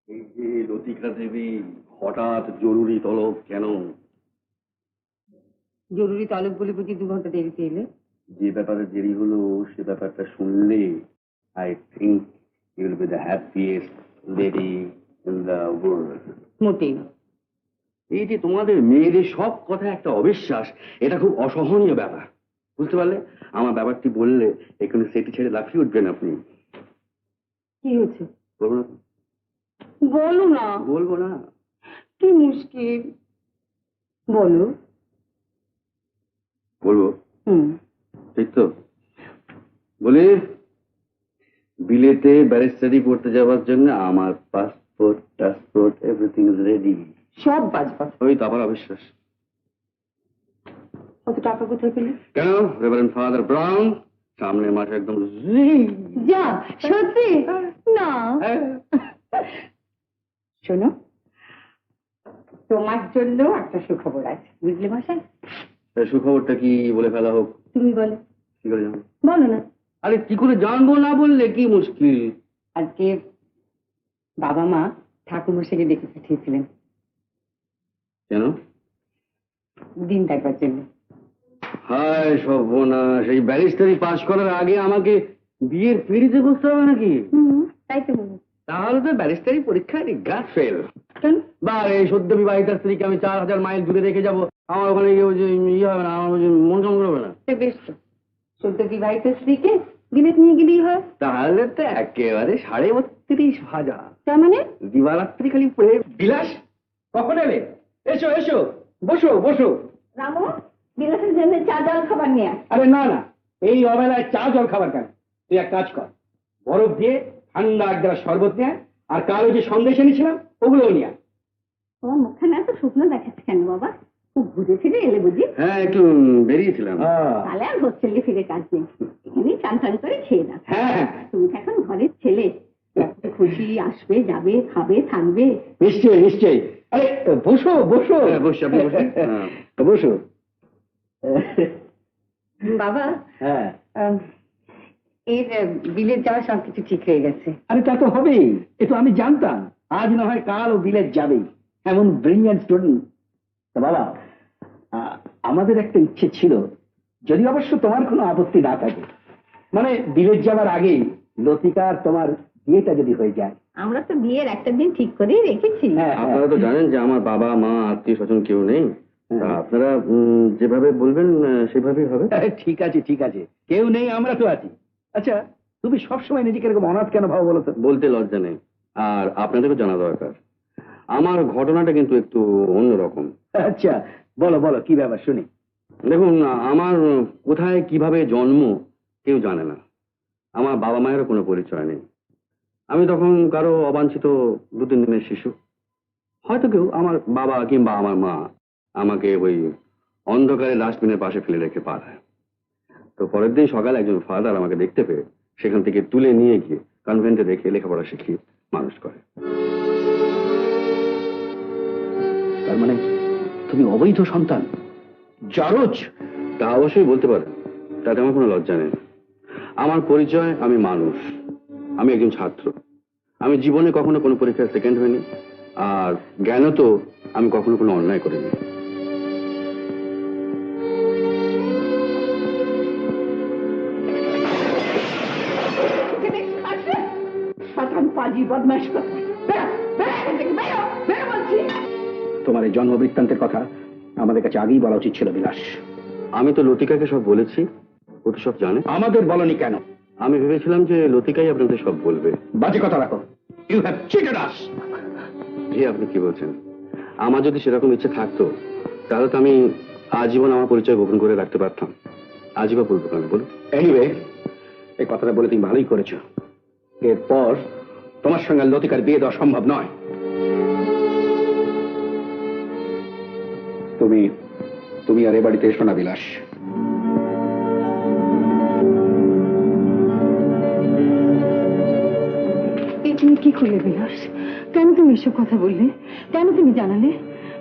এই যে লতিকা দেবী, হঠাৎ জরুরি তলব কেন? জরুরি তলব বলে বুঝি 2 ঘন্টা দেরিতে এলে? যে ব্যাপারে দেরি হলো সে ব্যাপারটা শুনলে I think you will be the happiest lady in the world. মোটেই না। এই যে তোমাদের মেয়েদের সব কথা একটা অবিশ্বাস, এটা খুব অসহনীয় ব্যাপার, বুঝতে পারলে? আমার ব্যাপারটি বললে এখানে সেটি ছেড়ে লাফিয়ে উঠবেন আপনি। কি হয়েছে? বলবো না? বলো না। বলবো না? কি মুশকিল, বলো। বলবো? হুম। ঠিক তো? বলি, বিলেতে ব্যারিস্টারি পড়তে যাওয়ার জন্য আমার পাসপোর্ট টাসপোর্ট এভরিথিং ইজ রেডি। সব বাজপাত। ওই তো আবার অবিশ্বাস। কত টাকা কোথায় পেলি? কেন, রেভারেন্ড ফাদার ব্রাউন সামনের মাসে একদম যা, সত্যি? না। শোনো, তোমার জন্য একটা সুখবর আছে, বুঝলে মশাই? সুখবরটা কি বলে ফেলা হোক। তুমি বলো। কি করে জানবো? বলো না। আরে কি করে জানবো, না বললে কি মুশকিল। আজকে বাবা মা ঠাকুরমশাইকে ডেকে পাঠিয়েছিলেন। কেন? দিন দেখবার জন্য। হায় সর্বনাশ, এই ব্যারিস্টারি পাশ করার আগে আমাকে বিয়ের পিড়িতে বসতে হবে নাকি? তাই তো বলো। তাহলে তো ব্যারিস্টারি পরীক্ষায় গা ফেল। কেন? বা এই সদ্য বিবাহিতা স্ত্রীকে আমি 4000 মাইল দূরে রেখে যাবো, আমার ওখানে গিয়ে ইয়ে হবে না, আমার মন কেমন হবে না? বেশ তো, সদ্য বিবাহিত স্ত্রীকে বিলেত নিয়ে গেলেই হয়। তাহলে তো একেবারে 32,500। তার মানে দিবারাত্রি খালি পড়ে। বিলাস, কখন এলে? এসো এসো, বসো বসো। রামু, বিলাসের জন্য চা জল খাবার নিয়ে আয়। আরে না না, এই অবেলায় চা জল খাবার কেন? তুই এক কাজ কর, বরফ দিয়ে ঠান্ডা এক গ্লাস শরবত নিয়ে আয়, আর কালো যে সন্দেশ এনেছিলাম ওগুলোও নিয়ে আয়। তোমার মুখখানে এত শুকনো দেখাচ্ছে কেন বাবা? খুব ঘুরে ফিরে এলে বুঝি? হ্যাঁ, একটু বেরিয়েছিলাম। তাহলে আর হোস্টেলে ফিরে কাজ নেই, এখানেই চান টান করে খেয়ে নাও। হ্যাঁ, তুমি তো এখন ঘরের ছেলে, খুশি আসবে যাবে খাবে থাকবে। নিশ্চয়ই নিশ্চয়ই। আরে বসো বসো। বসো আপনি, বসো। বাবা, হ্যাঁ, এর বিলেত যাওয়া সবকিছু ঠিক হয়ে গেছে। আরে তা তো হবেই, এ তো আমি জানতাম। আজ না হয় কাল ও বিলেত যাবেই, এমন ব্রিলিয়ান্ট স্টুডেন্ট। তা বাবা, আমাদের একটা ইচ্ছে ছিল, যদি অবশ্য তোমার কোনো আপত্তি না থাকে, মানে বিলেত যাওয়ার আগেই লতিকা আর তোমার বিয়েটা যদি হয়ে যায়। আমরা তো বিয়ের একটা দিন ঠিক করেই রেখেছি। আপনারা তো জানেন যে আমার বাবা মা আত্মীয় স্বজন কেউ নেই, তা আপনারা যেভাবে বলবেন সেভাবেই হবে। ঠিক আছে ঠিক আছে, কেউ নেই, আমরা তো আছি। আচ্ছা, তুমি সবসময় নিজেকে এরকম অনাথ কেন ভাবো বলো তো? বলতে লজ্জা নেই, আর আপনাদেরও জানা দরকার। আমার ঘটনাটা কিন্তু একটু অন্যরকম। আচ্ছা, বলো বলো, কি ব্যাপার শুনি। দেখুন, আমার কোথায় কিভাবে জন্ম কেউ জানে না, আমার বাবা মায়েরও কোনো পরিচয় নেই। আমি তখন কারো অবাঞ্ছিত 2-3 দিনের শিশু। হয়তো কেউ, আমার বাবা কিংবা আমার মা, আমাকে ওই অন্ধকারে ডাস্টবিনের পাশে ফেলে রেখে পাঠায়। তো পরের দিন সকালে একজন ফাদার আমাকে দেখতে পেয়ে সেখান থেকে তুলে নিয়ে গিয়ে কনভেন্টে রেখে লেখাপড়া শিখিয়ে মানুষ করে। তার মানে তুমি অবৈধ সন্তান, জরজ? তা অবশ্যই বলতে পারেন, তাতে আমার কোনো লজ্জা নেই। আমার পরিচয়, আমি মানুষ, আমি একজন ছাত্র। আমি জীবনে কখনো কোনো পরীক্ষায় সেকেন্ড হইনি, আর জ্ঞানও তো আমি কখনো কোনো অন্যায় করিনি। তোমার এই জন্ম বৃত্তান্তের কথা আমাদের কাছে আগেই বলা উচিত ছিল বিলাস। আমি তো লতিকাকে সব বলেছি, ও তো সব জানে। আমাদের বলনি কেন? আমি ভেবেছিলাম যে লতিকাই আপনাদের সব বলবে। বাজে কথা রাখো। ইউ হ্যাভ চিটেড আস। জি, আপনি কি বলছেন? আমার যদি সেরকম ইচ্ছে থাকতো তাহলে তো আমি আজীবন আমার পরিচয় গোপন করে রাখতে পারতাম। আজীবন বলবো কেন বলুন? এনিওয়ে, এই কথাটা বলে তুমি ভালোই করেছো। এরপর তোমার সঙ্গে লতিকার বিয়ে দেওয়া সম্ভব নয়। তুমি আর এ বাড়িতে এসো না বিলাস। তুমি কি করলে বিলাস? কেন তুমি এসব কথা বললে? কেন তুমি জানালে?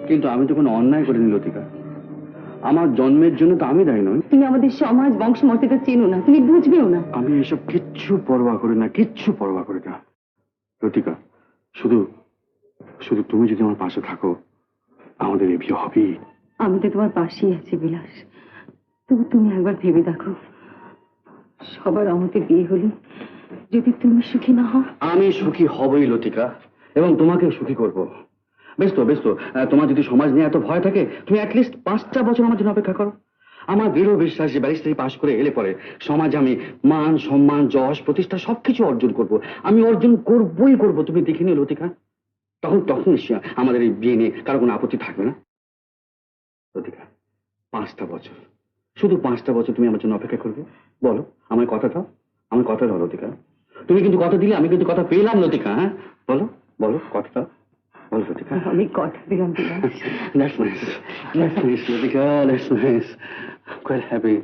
কিন্তু আমি তো কোনো অন্যায় করিনি লতিকা, আমার জন্মের জন্য তো আমি দায়ী নই। তুমি আমাদের সমাজ বংশ মর্যাদা চেনো না, তুমি বুঝবেও না। আমি এসব কিচ্ছু পরোয়া করি না, কিচ্ছু পরোয়া করি না লতিকা। শুধু শুধু তুমি যদি আমার পাশে থাকো, আমাদের এই বিয়ে হবেই। আমি তো তোমার পাশেই আছি বিলাস, তবু তুমি একবার ভেবে দেখো, সবার আমাদের বিয়ে হলে যদি তুমি সুখী না হও। আমি সুখী হবই লতিকা, এবং তোমাকেও সুখী করব। বেশ তো, বেশ তো। তোমার যদি সমাজ নিয়ে এত ভয় থাকে, তুমি অ্যাটলিস্ট 5টা বছর আমার জন্য অপেক্ষা করো। আমার দৃঢ় বিশ্বাস যে ব্যারিস্টারি পাশ করে এলে পরে সমাজে আমি মান, সম্মান, যশ, প্রতিষ্ঠা সবকিছু অর্জন করব। আমি অর্জন করবই করব, তুমি দেখে নিও লতিকা। তখন নিশ্চয় আমাদের এই বিয়ে নিয়ে কারো কোনো আপত্তি থাকবে না। লতিকা, 5টা বছর, শুধু 5টা বছর তুমি আমার জন্য অপেক্ষা করবে? বলো, আমার কথা দাও, আমার কথা দাও লতিকা। তুমি কিন্তু কথা দিলে, আমি কিন্তু কথা পেলাম লতিকা। হ্যাঁ, বলো বলো, কথা দাও, বলো লতিকা। আমি কথা দিলাম বিলাস। That's nice. That's nice, Latika. That's nice. I'm quite happy.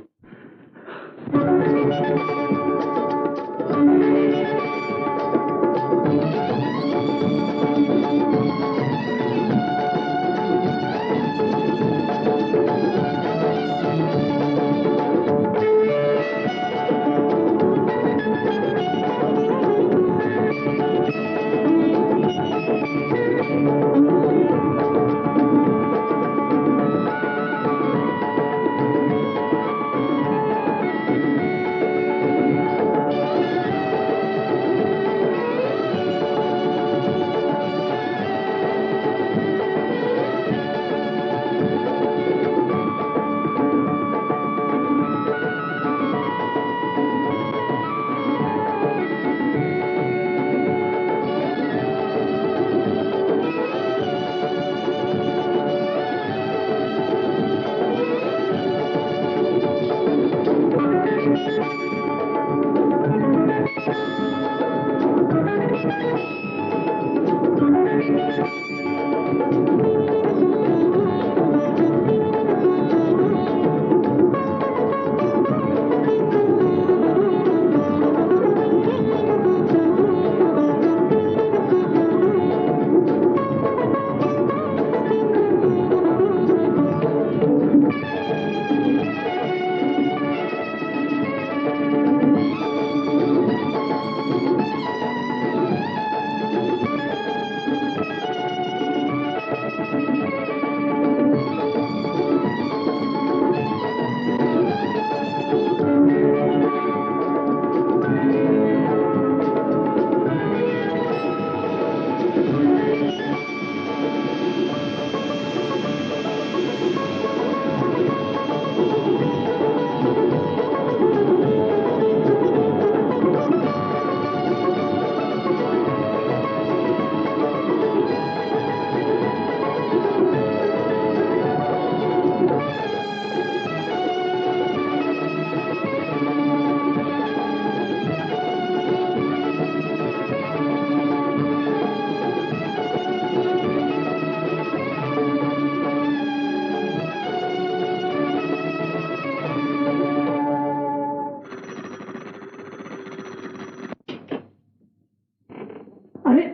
আরে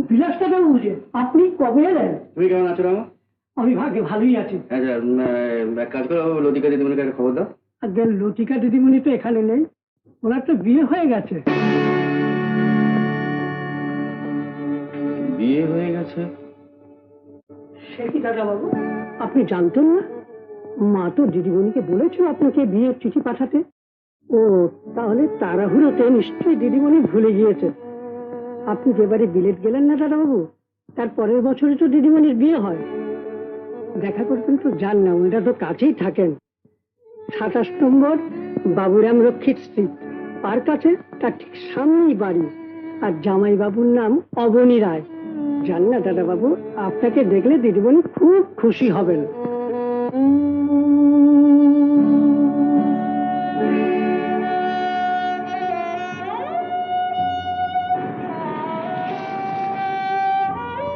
বিলাসটা বাবু যে আপনি কবে এলেন? তুমি কেমন আছো রামা? আমি ভাগ্যে ভালোই আছি। আচ্ছা, এক কাজ করো, লতিকা দিদিমণিকে একটা খবর দাও। আর দেন লতিকা দিদিমণি তো এখানে নেই, ওনার তো বিয়ে হয়ে গেছে। বিয়ে হয়ে গেছে? সে কি দাদা বাবু, আপনি জানতেন না? মা তো দিদিমণিকে বলেছিল আপনাকে বিয়ের চিঠি পাঠাতে। ও তাহলে তাড়াহুড়োতে নিশ্চয়ই দিদিমণি ভুলে গিয়েছে। আপনি যেবারে বিলেত গেলেন না দাদা বাবু, তার পরের বছরে তো দিদিমণির বিয়ে হয়। দেখা করতেন তো যান না, ওনারা তো কাছেই থাকেন। 27 নম্বর বাবুরাম রক্ষিত স্ট্রিট, পার্ক আছে, তার ঠিক সামনেই বাড়ি। আর জামাই বাবুর নাম অবনী রায়। জান না দাদা বাবু, আপনাকে দেখলে দিদিমণি খুব খুশি হবেন।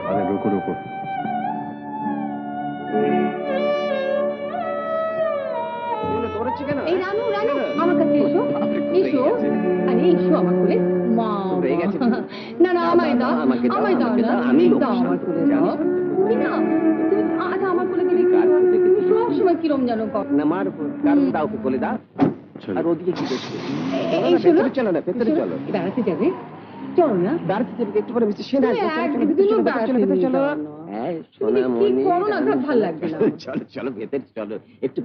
আরে রুকো রুকো, এই রানু, রানু, আমার কাছে এসো, এসো, আরে এসো আমার কোলে। মা, না না, আমায় দাও, আমায় দাও না, আমি দাও আমার কোলে দাও। তুমি না, তুমি আচ্ছা আমার কোলে গেলে সব সময় কিরম যেন কর। না মার কারণ দাও কে বলে দাও। আর ওদিকে কি দেখছো? এই শোনো, চলো না, ভেতরে চলো। বেড়াতে যাবে? চল না দাঁড়াতে যাবে একটু পরে মিস্টার সেন আসবে। একদিনও চলো, ভেতরে চলো, ডাকেনি চলো। কেন? হ্যাঁ, তুমি যে কি সোনামণি, করো না, আমার ভাল লাগছে না। চলো চলো ভেতরে চলো একটু।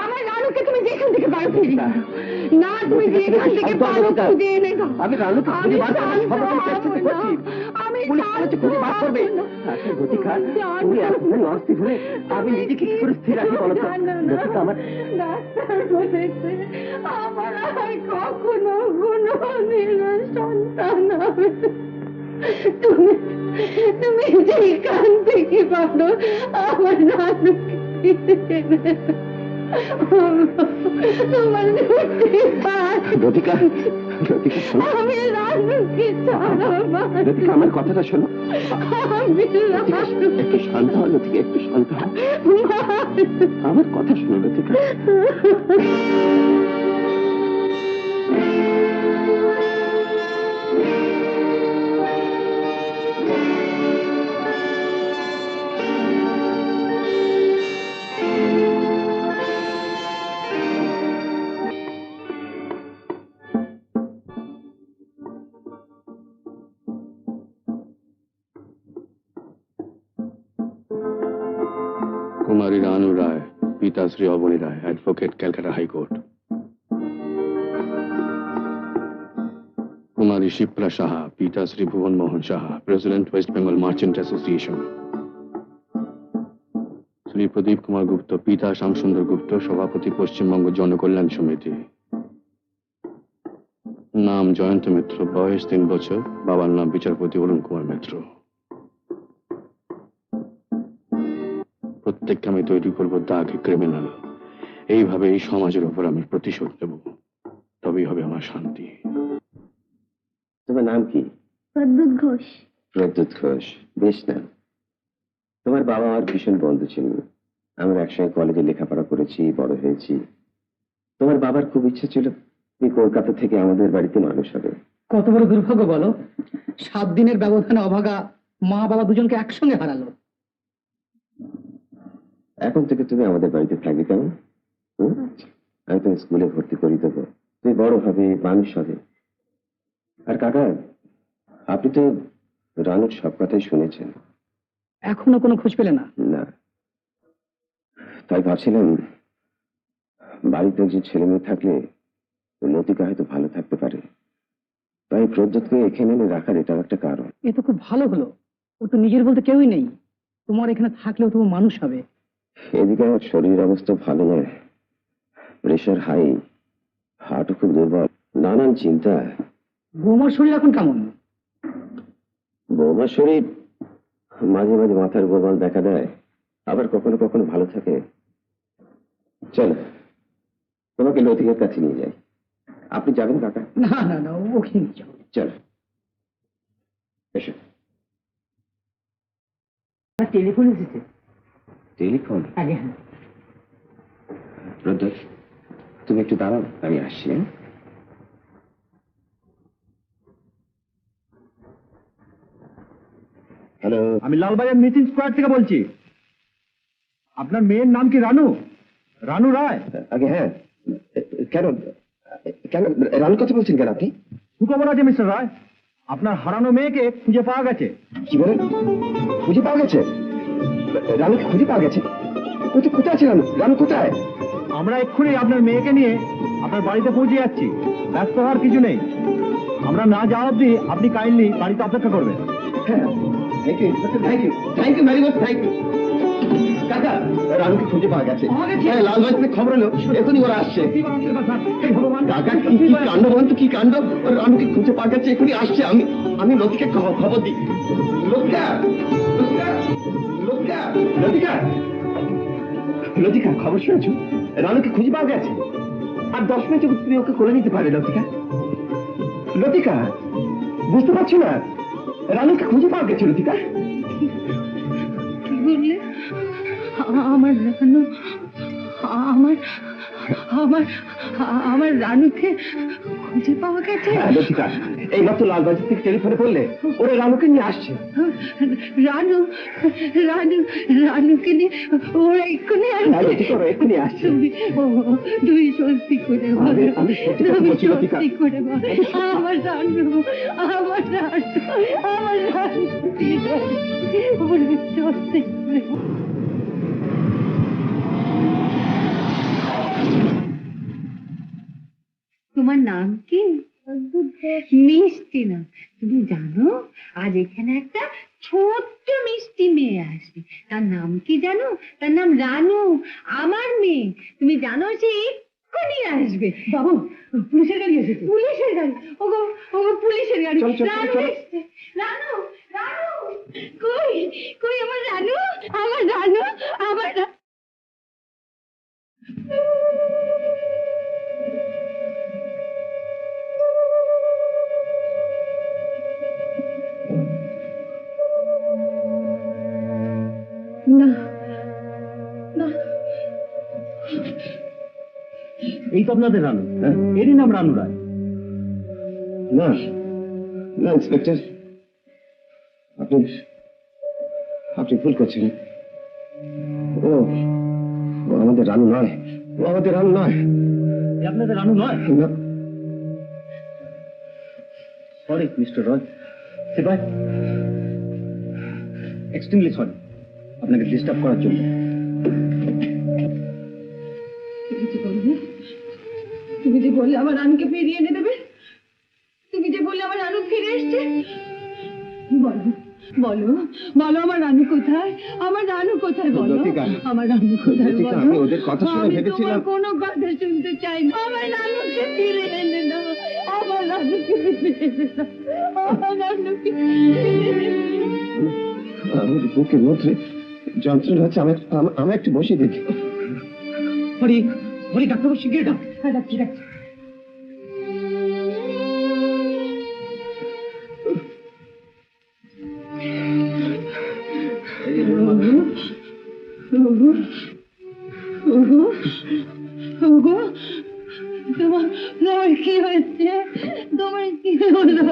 আমার রানুকে তুমি যেখান থেকে পারো ফিরিয়ে দাও। না, তুমি যেখান থেকে পারো খুঁজে এনে দাও। আমি রানুকে খুঁজে বার করার শান্ত সর্বোচ্চ চেষ্টা হব করছি। না। আমি পুলিশ শান্ত বলেছে খুঁজে বার করবে। হব না। আচ্ছা লতিকা, জানো তুমি না। এতখানি অস্থির হলে আমি নিজেকে কি করে স্থির রাখি বলো তো? জানো না। লতিকা, আমার ডাক্তার বলেছে আমার আর কখনো কোনো দিনও সন্তান হবে না। তুমি তুমি যেখান থেকে পারো আমার রানুকে ফিরিয়ে এনে দাও। তোমার দুটি হাত। লতিকা, লতিকা শোনো। আমি রানুকে ছাড়ো মা। লতিকা, আমার কথাটা শোনো। আমি লতিকা, একটু শান্ত হও লতিকা, একটু শান্ত হও। আমার কথা শোনো লতিকা। কুমারী রানু রায়, পিতা শ্রী অবনী রায়, অ্যাডভোকেট, ক্যালকাটা হাইকোর্ট। কুমারী শিপ্রা সাহা, পিতা Shri Bhuban Mohan Saha, president, West Bengal merchant association. Shri Pradip Kumar Gupta, পিতা শ্যামসুন্দর গুপ্ত, সভাপতি, পশ্চিমবঙ্গ জনকল্যাণ সমিতি। নাম জয়ন্ত মিত্র, বয়স 3 বছর, বাবার নাম বিচারপতি অরুণ কুমার মিত্র। প্রত্যেককে আমি তৈরি করবো দাগ ক্রিমিনাল। এইভাবে এই সমাজের উপর আমি প্রতিশোধ নেব, তবেই হবে আমার শান্তি। তোমার নাম কি? প্রদ্যুৎ ঘোষ। প্রদ্যুৎ ঘোষ, বেশ নাম। তোমার বাবা আমার ভীষণ বন্ধু ছিল। আমরা একসঙ্গে কলেজে লেখাপড়া করেছি, বড় হয়েছি। তোমার বাবার খুব ইচ্ছে ছিল তুমি কলকাতা থেকে আমাদের বাড়িতে মানুষ হবে। কত বড় দুর্ভাগ্য বলো, 7 দিনের ব্যবধানে অভাগা মা বাবা দুজনকে একসঙ্গে হারালো। এখন থেকে তুমি আমাদের বাড়িতে থাকবে, কেমন? আমি তুমি স্কুলে ভর্তি করে দেবো, তুমি বড় হবে, মানুষ হবে। আর কাকা, আপনি তো রানুর সব কথাই শুনেছেন। এখনো কোনো খোঁজ পেলে না? না, তাই ভাবছিলাম বাড়িতে যে ছেলে মেয়ে থাকলে লতিকা হয়তো ভালো থাকতে পারে। তাই প্রদ্যুৎকে এখানে এনে রাখার এটাও একটা কারণ। এ তো খুব ভালো হলো, ও তো নিজের বলতে কেউই নেই, তোমার এখানে থাকলেও তুমি মানুষ হবে। এদিকে আমার শরীরের অবস্থা ভালো নয়, প্রেশার হাই, হার্টও খুব দুর্বল, নানান চিন্তা। বৌমার শরীর এখন কেমন? বৌমার শরীর মাঝে মাঝে মাথার গোলমাল দেখা দেয়, আবার কখনো কখনো ভালো থাকে। চলো তোমাকে লতিকার কাছে নিয়ে যাই। আপনি যাবেন কাকা? না না না, ওকে নিয়ে যাও। চলো এসো। টেলিফোন এসেছে। টেলিফোন? আগে হ্যাঁ। প্রদ্যুৎ, তুমি একটু দাঁড়াও, আমি আসছি। হ্যালো, আমি লালবাজার মিটিং স্কোয়ার থেকে বলছি। আপনার মেয়ের নাম কি রানু? রানু রায়? আগে হ্যাঁ, কেন কেন রানুর কথা বলছেন কেন আপনি? সুখবর আছে মিস্টার রায়, আপনার হারানো মেয়েকে খুঁজে পাওয়া গেছে। কি বলেন? খুঁজে পাওয়া গেছে? রানুকে খুঁজে পাওয়া গেছে? কোথায় আছে রানু? রানু কোথায়? আমরা এক্ষুনি আপনার মেয়েকে নিয়ে আপনার বাড়িতে পৌঁছে যাচ্ছি, ব্যস্ত হওয়ার কিছু নেই। আমরা না যাওয়া অব্দি আপনি কাইন্ডলি বাড়িতে অপেক্ষা করবেন। হ্যাঁ, thank you very much, thank you. কাকা, রানুকে খুঁজে পাওয়া গেছে। হ্যাঁ, লালবাগ থেকে খবর এলো, এখনই ওরা আসছে। কাকা, কি কাণ্ড বলুন তো, কি কাণ্ড! রানুকে খুঁজে পাওয়া গেছে, এখনই আসছে। আমি লতিকে খবর দিই। লতিকা, লতিকা, লতিকা, লতিকা, খবর শুনেছো? রানুকে খুঁজে পাওয়া গেছে। আর 10 মিনিটে তুমি ওকে করে নিতে পারবে। লতিকা, লতিকা, বুঝতে পারছো না? রানুকে খুঁজে পাওয়া গেছে। লতিকা, কি বললে? আমার রানু, আমার আমার আমার রানুকে খুঁজে পাওয়া গেছে। হ্যাঁ লতিকা, এই মাত্র লালবাজার থেকে টেলিফোনে বললে ওরা রানুকে নিয়ে আসছে। রানু, রানু, রানুকে নিয়ে ওরা এক্ষুনি হ্যাঁ লতিকা, ওরা এক্ষুনি আসছে। তুই সত্যি করে বল, আমি সত্যি কথা তুমি বলছি লতিকা। সত্যি করে বল, আমার রানু, আমার রানু, আমার রানু, বলে সত্যি করে বল। তোমার নাম কি? মিষ্টি নাম। তুমি জানো আজ এখানে একটা ছোট্ট মিষ্টি মেয়ে আসবে, তার নাম কি জানো? তার নাম রানু, আমার মেয়ে। তুমি জানো সে এক্ষুনি আসবে। বাবু, পুলিশের গাড়ি এসেছে। পুলিশের গাড়ি? ওগো, ওগো, পুলিশের গাড়ি। রানু এসেছে। রানু, রানু, কই কই আমার রানু, আমার রানু, আমার না, না, এই তো আপনাদের রানু। এরই নাম রানু রায়। না না ইন্সপেক্টর, আপনি আপনি ভুল করছেন। ও ও আমাদের রানু নয়, ও আমাদের রানু নয়। এ আপনাদের রানু নয়? না, সরি মিস্টার রয়, সিপাই, এক্সট্রিমলি সরি আপনাকে ডিস্টার্ব করার জন্য। তুমি যে বললে আমার রানুকে ফিরিয়ে এনে দেবে, তুমি যে বললে আমার রানু ফিরে এসছে, বলো বলো বলো, আমার রানু কোথায়? আমার রানু কোথায় বলো? লতিকা, আমার রানু কোথায় লতিকা, বলো? আমি ওদের কথা শুনে আমি ভেবেছিলাম- তোমার কোনো কথা শুনতে চাই না। আমার রানুকে ফিরে এনে দাও, আমার রানুকে ফিরে এনে দাও, আমার রানুকে ফিরে এনে দাও। আমার বুকের মধ্যে যন্ত্রণা হচ্ছে। আমি একটু বসে দেখি। হরি, হরি, ডাক্তারবাবু শিগগির ডাক। হ্যাঁ, ডাকছি ডাকছি। তোমার কি হয়েছে? তোমার কি হলো?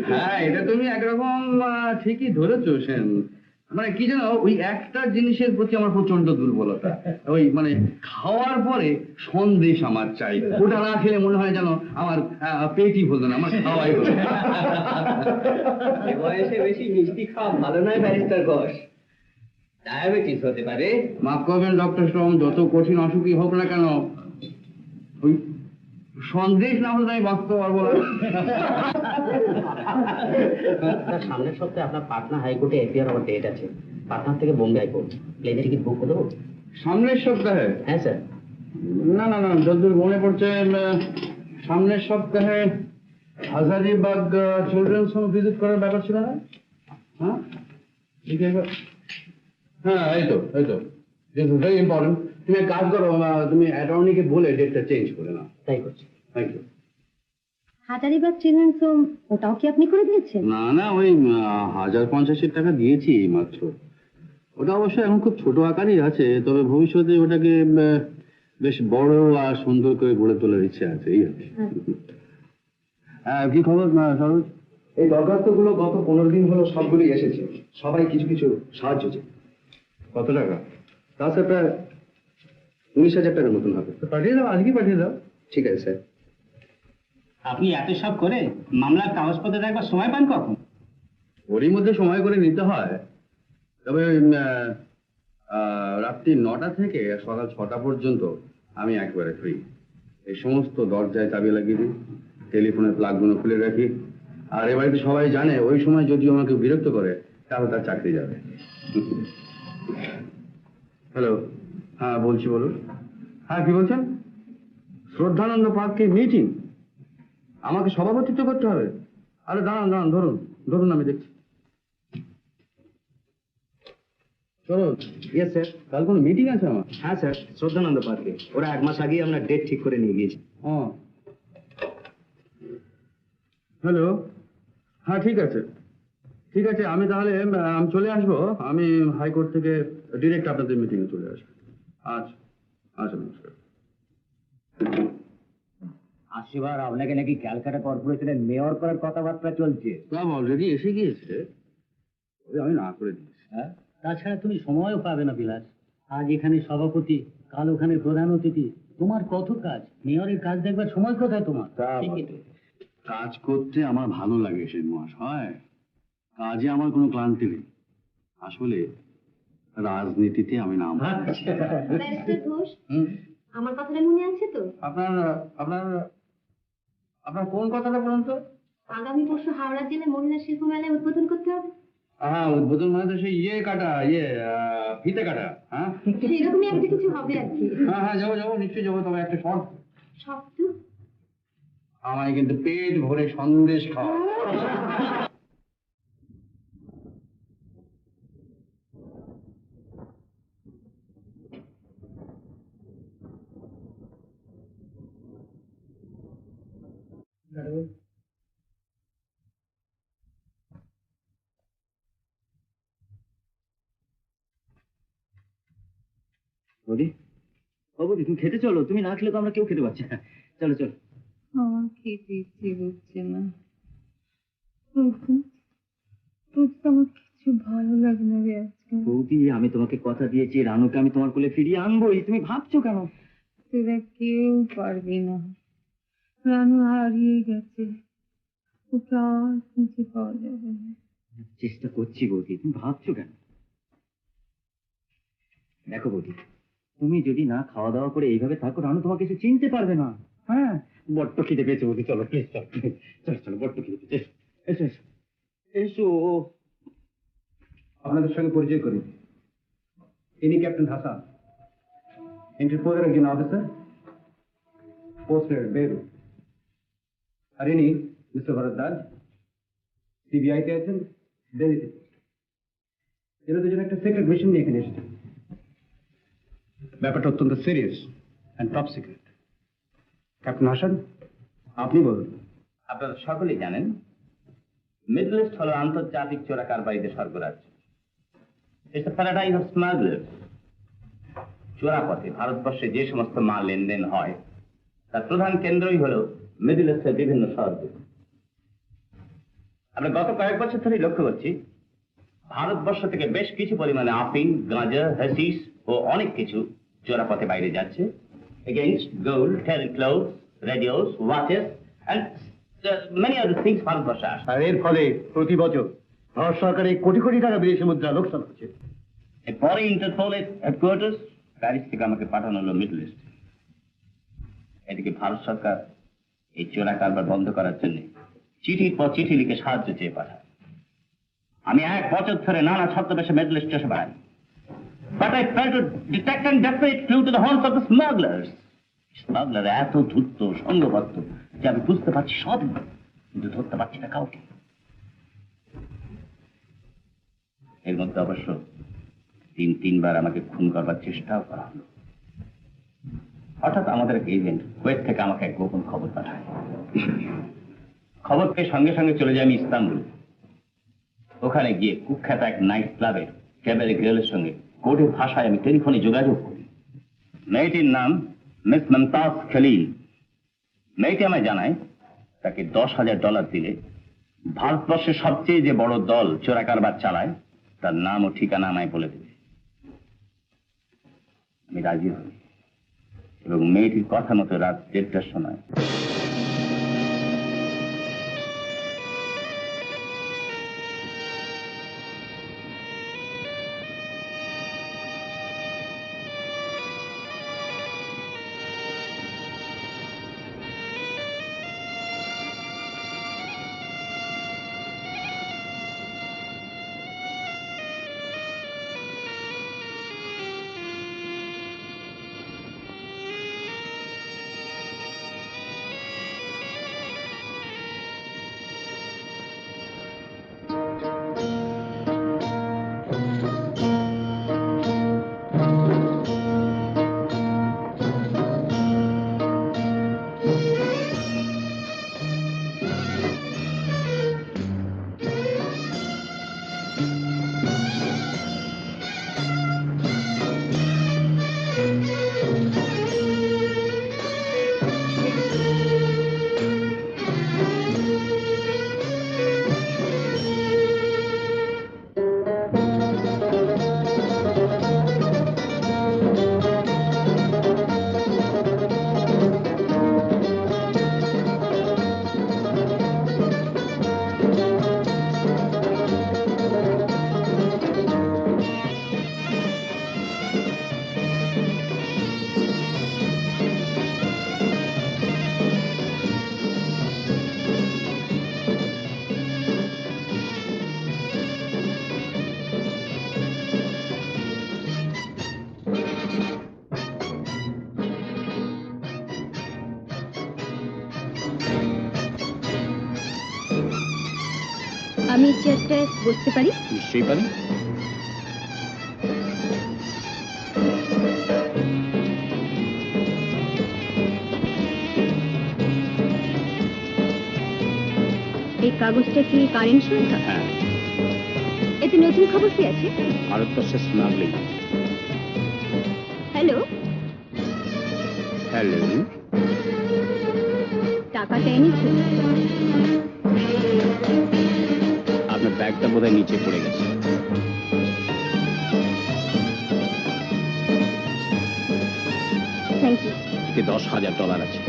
হ্যাঁ, এটা তুমি একরকম ঠিকই ধরেছো সেন। মানে কি জানো, ওই একটা জিনিসের প্রতি আমার প্রচন্ড দুর্বলতা। ওই মানে খাওয়ার পরে সন্দেশ আমার চাই। ওটা না খেলে মনে হয় যেন আমার পেটই হলো না, আমার খাওয়াই হলো না। বয়সে বেশি মিষ্টি খাওয়া ভালো নয় ব্যারিস্টার ঘোষ, ডায়াবেটিস হতে পারে। মাফ করবেন ডক্টর স্ট্রং, যত কঠিন অসুখই হোক না কেন, ওই সন্দেশ না হলে আমি বাঁচতে পারবো না। সামনের সপ্তাহে আপনার পাটনা হাইকোর্টে এপিআর হওয়ার ডেট আছে। পাটনার থেকে বোম্বে হাইকোর্ট, প্লেনের টিকিট বুক করে দেবো? সামনের সপ্তাহে? হ্যাঁ স্যার। না না না, যতদূর মনে পড়ছে সামনের সপ্তাহে হাজারিবাগ চিলড্রেন্স হোম ভিজিট করার ব্যাপার ছিল না? হ্যাঁ ঠিক আছে। হ্যাঁ, এই তো দিস ইজ ভেরি ইম্পর্টেন্ট। তুমি এক কাজ করো, তুমি অ্যাটর্নিকে বলে ডেটটা চেঞ্জ করে নাও। তাই করছি। Thank you. হাজারিবাগ চেনেন তো, ওটাও কি আপনি করে দিয়েছেন? না না, ওই 1050 টাকা দিয়েছি এই মাত্র। ওটা অবশ্য এখন খুব ছোট আকারই আছে, তবে ভবিষ্যতে ওটাকে বেশ বড় আর সুন্দর করে গড়ে তোলার ইচ্ছে আছে, এই আছে। হ্যাঁ, কি খবর সরোজ? এই দরখাস্তগুলো গত 15 দিন হলো সবগুলি এসেছে, সবাই কিছু কিছু সাহায্য চায়। কত টাকা? তা স্যার প্রায় 19,000 টাকার মতন হবে। পাঠিয়ে দাও, আজকে পাঠিয়ে দাও। ঠিক আছে স্যার। আপনি এত সব করে মামলার কাগজপত্র দেখবার সময় পান কখন? ওরই মধ্যে সময় করে নিতে হয়, তবে রাত্রি 9টা থেকে সকাল 6টা পর্যন্ত আমি একবারে ফ্রি। এই সমস্ত দরজায় চাবি লাগিয়ে দিই, টেলিফোনের প্লাগগুলো খুলে রাখি, আর এ বাড়িতে সবাই জানে ওই সময় যদি আমাকে বিরক্ত করে তাহলে তার চাকরি যাবে। হ্যালো, হ্যাঁ বলছি, বলুন। হ্যাঁ, কি বলছেন? শ্রদ্ধানন্দ পার্কে মিটিং, আমাকে সভাপতিত্ব করতে হবে? আরে দাঁড়ান দাঁড়ান, ধরুন ধরুন, আমি দেখছি। চলো। Yes sir. কাল কোনো মিটিং আছে আমার? হ্যাঁ স্যার, শ্রদ্ধানন্দ পার্কে। ওরা 1 মাস আগেই আমরা ডেট ঠিক করে নিয়ে গিয়েছি। ও, হ্যালো, হ্যাঁ ঠিক আছে, ঠিক আছে, আমি তাহলে আমি চলে আসবো। আমি হাইকোর্ট থেকে ডিরেক্ট আপনাদের মিটিংয়ে চলে আসবো। আচ্ছা আচ্ছা, নমস্কার। আসিবার আপনাকে নাকি ক্যালকাটা কর্পোরেশনের মেয়র করার কথাবার্তা চলছে। সব অলরেডি এসে গিয়েছে, ওই আমি না করে দিয়েছি। হ্যাঁ, তাছাড়া তুমি সময়ও পাবে না বিলাস। আজ এখানে সভাপতি, কাল ওখানে প্রধান অতিথি, তোমার কত কাজ। মেয়রের কাজ দেখবার সময় কোথায় তোমার? ঠিকই তো। কাজ করতে আমার ভালো লাগে সে মহাশয়, কাজে আমার কোনো ক্লান্তি নেই। আসলে রাজনীতিতে আমি নাম। ব্যারিস্টার ঘোষ, আমার কথাটা মনে আছে তো? আপনার আপনার আপনার কোন কথাটা বলুন তো? আগামী পরশু হাওড়া জেলে মহিলা শিল্প মেলায় উদ্বোধন করতে হবে। হ্যাঁ, উদ্বোধন মানে তো সেই ফিতে কাটা। হ্যাঁ সেরকমই একটা কিছু হবে আর কি। হ্যাঁ হ্যাঁ, যাবো যাবো, নিশ্চয়ই যাবো, তবে একটা শর্ত। শব্দ? আমায় কিন্তু পেট ভরে সন্দেশ খাওয়া। বৌদি, ও বৌদি, তুমি খেতে চলো। তুমি না খেলে তো আমরা কেউ খেতে পারছি না। চলো চলো। আমার খেতে ইচ্ছে করছে না, আমার কিছু ভালো লাগে না রে আজকে। বৌদি, আমি তোমাকে কথা দিয়েছি রানুকে আমি তোমার কোলে ফিরিয়ে আনবোই। তুমি ভাবছো কেন? তোরা কেউ পারবি না, রানু হারিয়ে গেছে, ওকে আর খুঁজে পাওয়া যাবে না। চেষ্টা করছি বৌদি, তুমি ভাবছো কেন? দেখো বৌদি, তুমি যদি না খাওয়া দাওয়া করে এইভাবে থাকো, রানু তোমাকে এসে চিনতে পারবে না। হ্যাঁ, বড্ড খিদে পেয়েছে বৌদি। চলো প্লিজ, চলো চলো চলো, বড্ড খিদে পেয়েছে। এসো এসো এসো। আপনাদের সঙ্গে পরিচয় করি, ইনি ক্যাপ্টেন হাসান, ইন্টারপোলের একজন অফিসার, পোস্টেড বেরু। আর ইনি মিস্টার ভরদ্বাজ, সিবিআইতে আছেন, দিল্লিতে। এরা দুজন একটা সিক্রেট মিশন নিয়ে এখানে এসেছেন। ব্যাপারটা অত্যন্ত serious and top secret. Captain Hasan, আপনি বলুন। আপনারা সকলেই জানেন মিডল ইস্ট হলো আন্তর্জাতিক চোরা কারবারিদের স্বর্গরাজ্য। It's paradise of smugglers. চোরা পথে ভারতবর্ষে যে সমস্ত মাল লেনদেন হয় তার প্রধান কেন্দ্রই হলো মিডল ইস্টের বিভিন্ন শহর। আমরা গত কয়েক বছর ধরেই লক্ষ্য করছি ভারতবর্ষ থেকে বেশ কিছু পরিমাণে আফিম, গাঁজা, হাসিস ও অনেক কিছু চোরা পথে বাইরে যাচ্ছে। Against gold, Terry cloth, radios, watches and many other things ভারতবর্ষে আসে। আর এর ফলে প্রতি বছর ভারত সরকারের কোটি কোটি টাকা বিদেশি মুদ্রা লোকসান হচ্ছে। পরে ইন্টারপোলের হেডকোয়ার্টার্স প্যারিস থেকে আমাকে পাঠানো হলো মিডল ইস্ট। এদিকে ভারত সরকার এই চোরা কারবার বন্ধ করার জন্য চিঠির পর চিঠি লিখে সাহায্য চেয়ে পাঠায়। আমি 1 বছর ধরে নানা ছদ্মবেশে মিডল ইস্ট এসে বেড়াই। But I tried to detect and definite clue to the haunts of the smugglers. Smuggler এত ধূর্ত, সঙ্গবদ্ধ যে আমি বুঝতে পারছি সব, কিন্তু ধরতে পারছি না কাউকে। এর মধ্যে অবশ্য 3-3বার আমাকে খুন করবার চেষ্টাও করা হলো। হঠাৎ আমাদের এক এজেন্ট কুয়েত থেকে আমাকে এক গোপন খবর পাঠায়। খবর পেয়ে সঙ্গে সঙ্গে চলে যাই আমি ইস্তাম্বুল। ওখানে গিয়ে কুখ্যাত এক নাইট ক্লাবের ক্যাবারে গার্লের সঙ্গে কোডের ভাষায় আমি টেলিফোনে যোগাযোগ করি। মেয়েটির নাম মিস মমতাজ খলিল। মেয়েটি আমায় জানায় তাকে $10,000 দিলে ভারতবর্ষের সবচেয়ে যে বড় দল চোরা কারবার চালায় তার নাম ও ঠিকানা আমায় বলে দেবে। আমি রাজি হই এবং মেয়েটির কথা মতো রাত 1:30টার সময় আমি চেয়ারটায় বসতে পারি? নিশ্চয়ই পারি। এই কাগজটা কি কারেন্ট সংখ্যা? হ্যাঁ, এতে নতুন খবর কি আছে? ভারতবর্ষের স্মাগলিং। হ্যালো, হ্যালো, টাকাটা এনেছো? আপনার ব্যাগটা বোধহয় নিচে পড়ে গেছে। Thank you. এতে $10,000 আছে।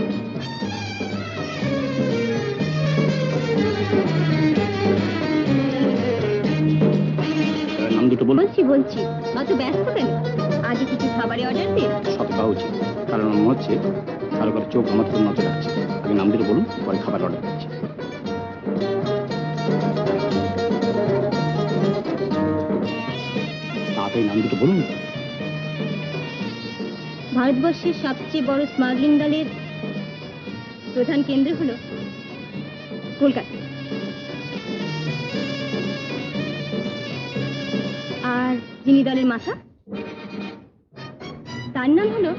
নাম দুটো বলুন। বলছি বলছি, অত ব্যস্ত কেন? আগে কিছু খাবারের অর্ডার দিন। সব পাওয়া উচিত, কারণ মনে হচ্ছে কারো কারো চোখ আমার উপর নজর রাখছে। আগে নাম দুটো বলুন, পরে খাবার অর্ডার দিচ্ছি। তাড়াতাড়ি নাম দুটো বলুন। ভারতবর্ষের সবচেয়ে বড় স্মাগলিং দলের প্রধান কেন্দ্র হলো কলকাতা। আর যিনি দলের মাথা, তার নাম হলো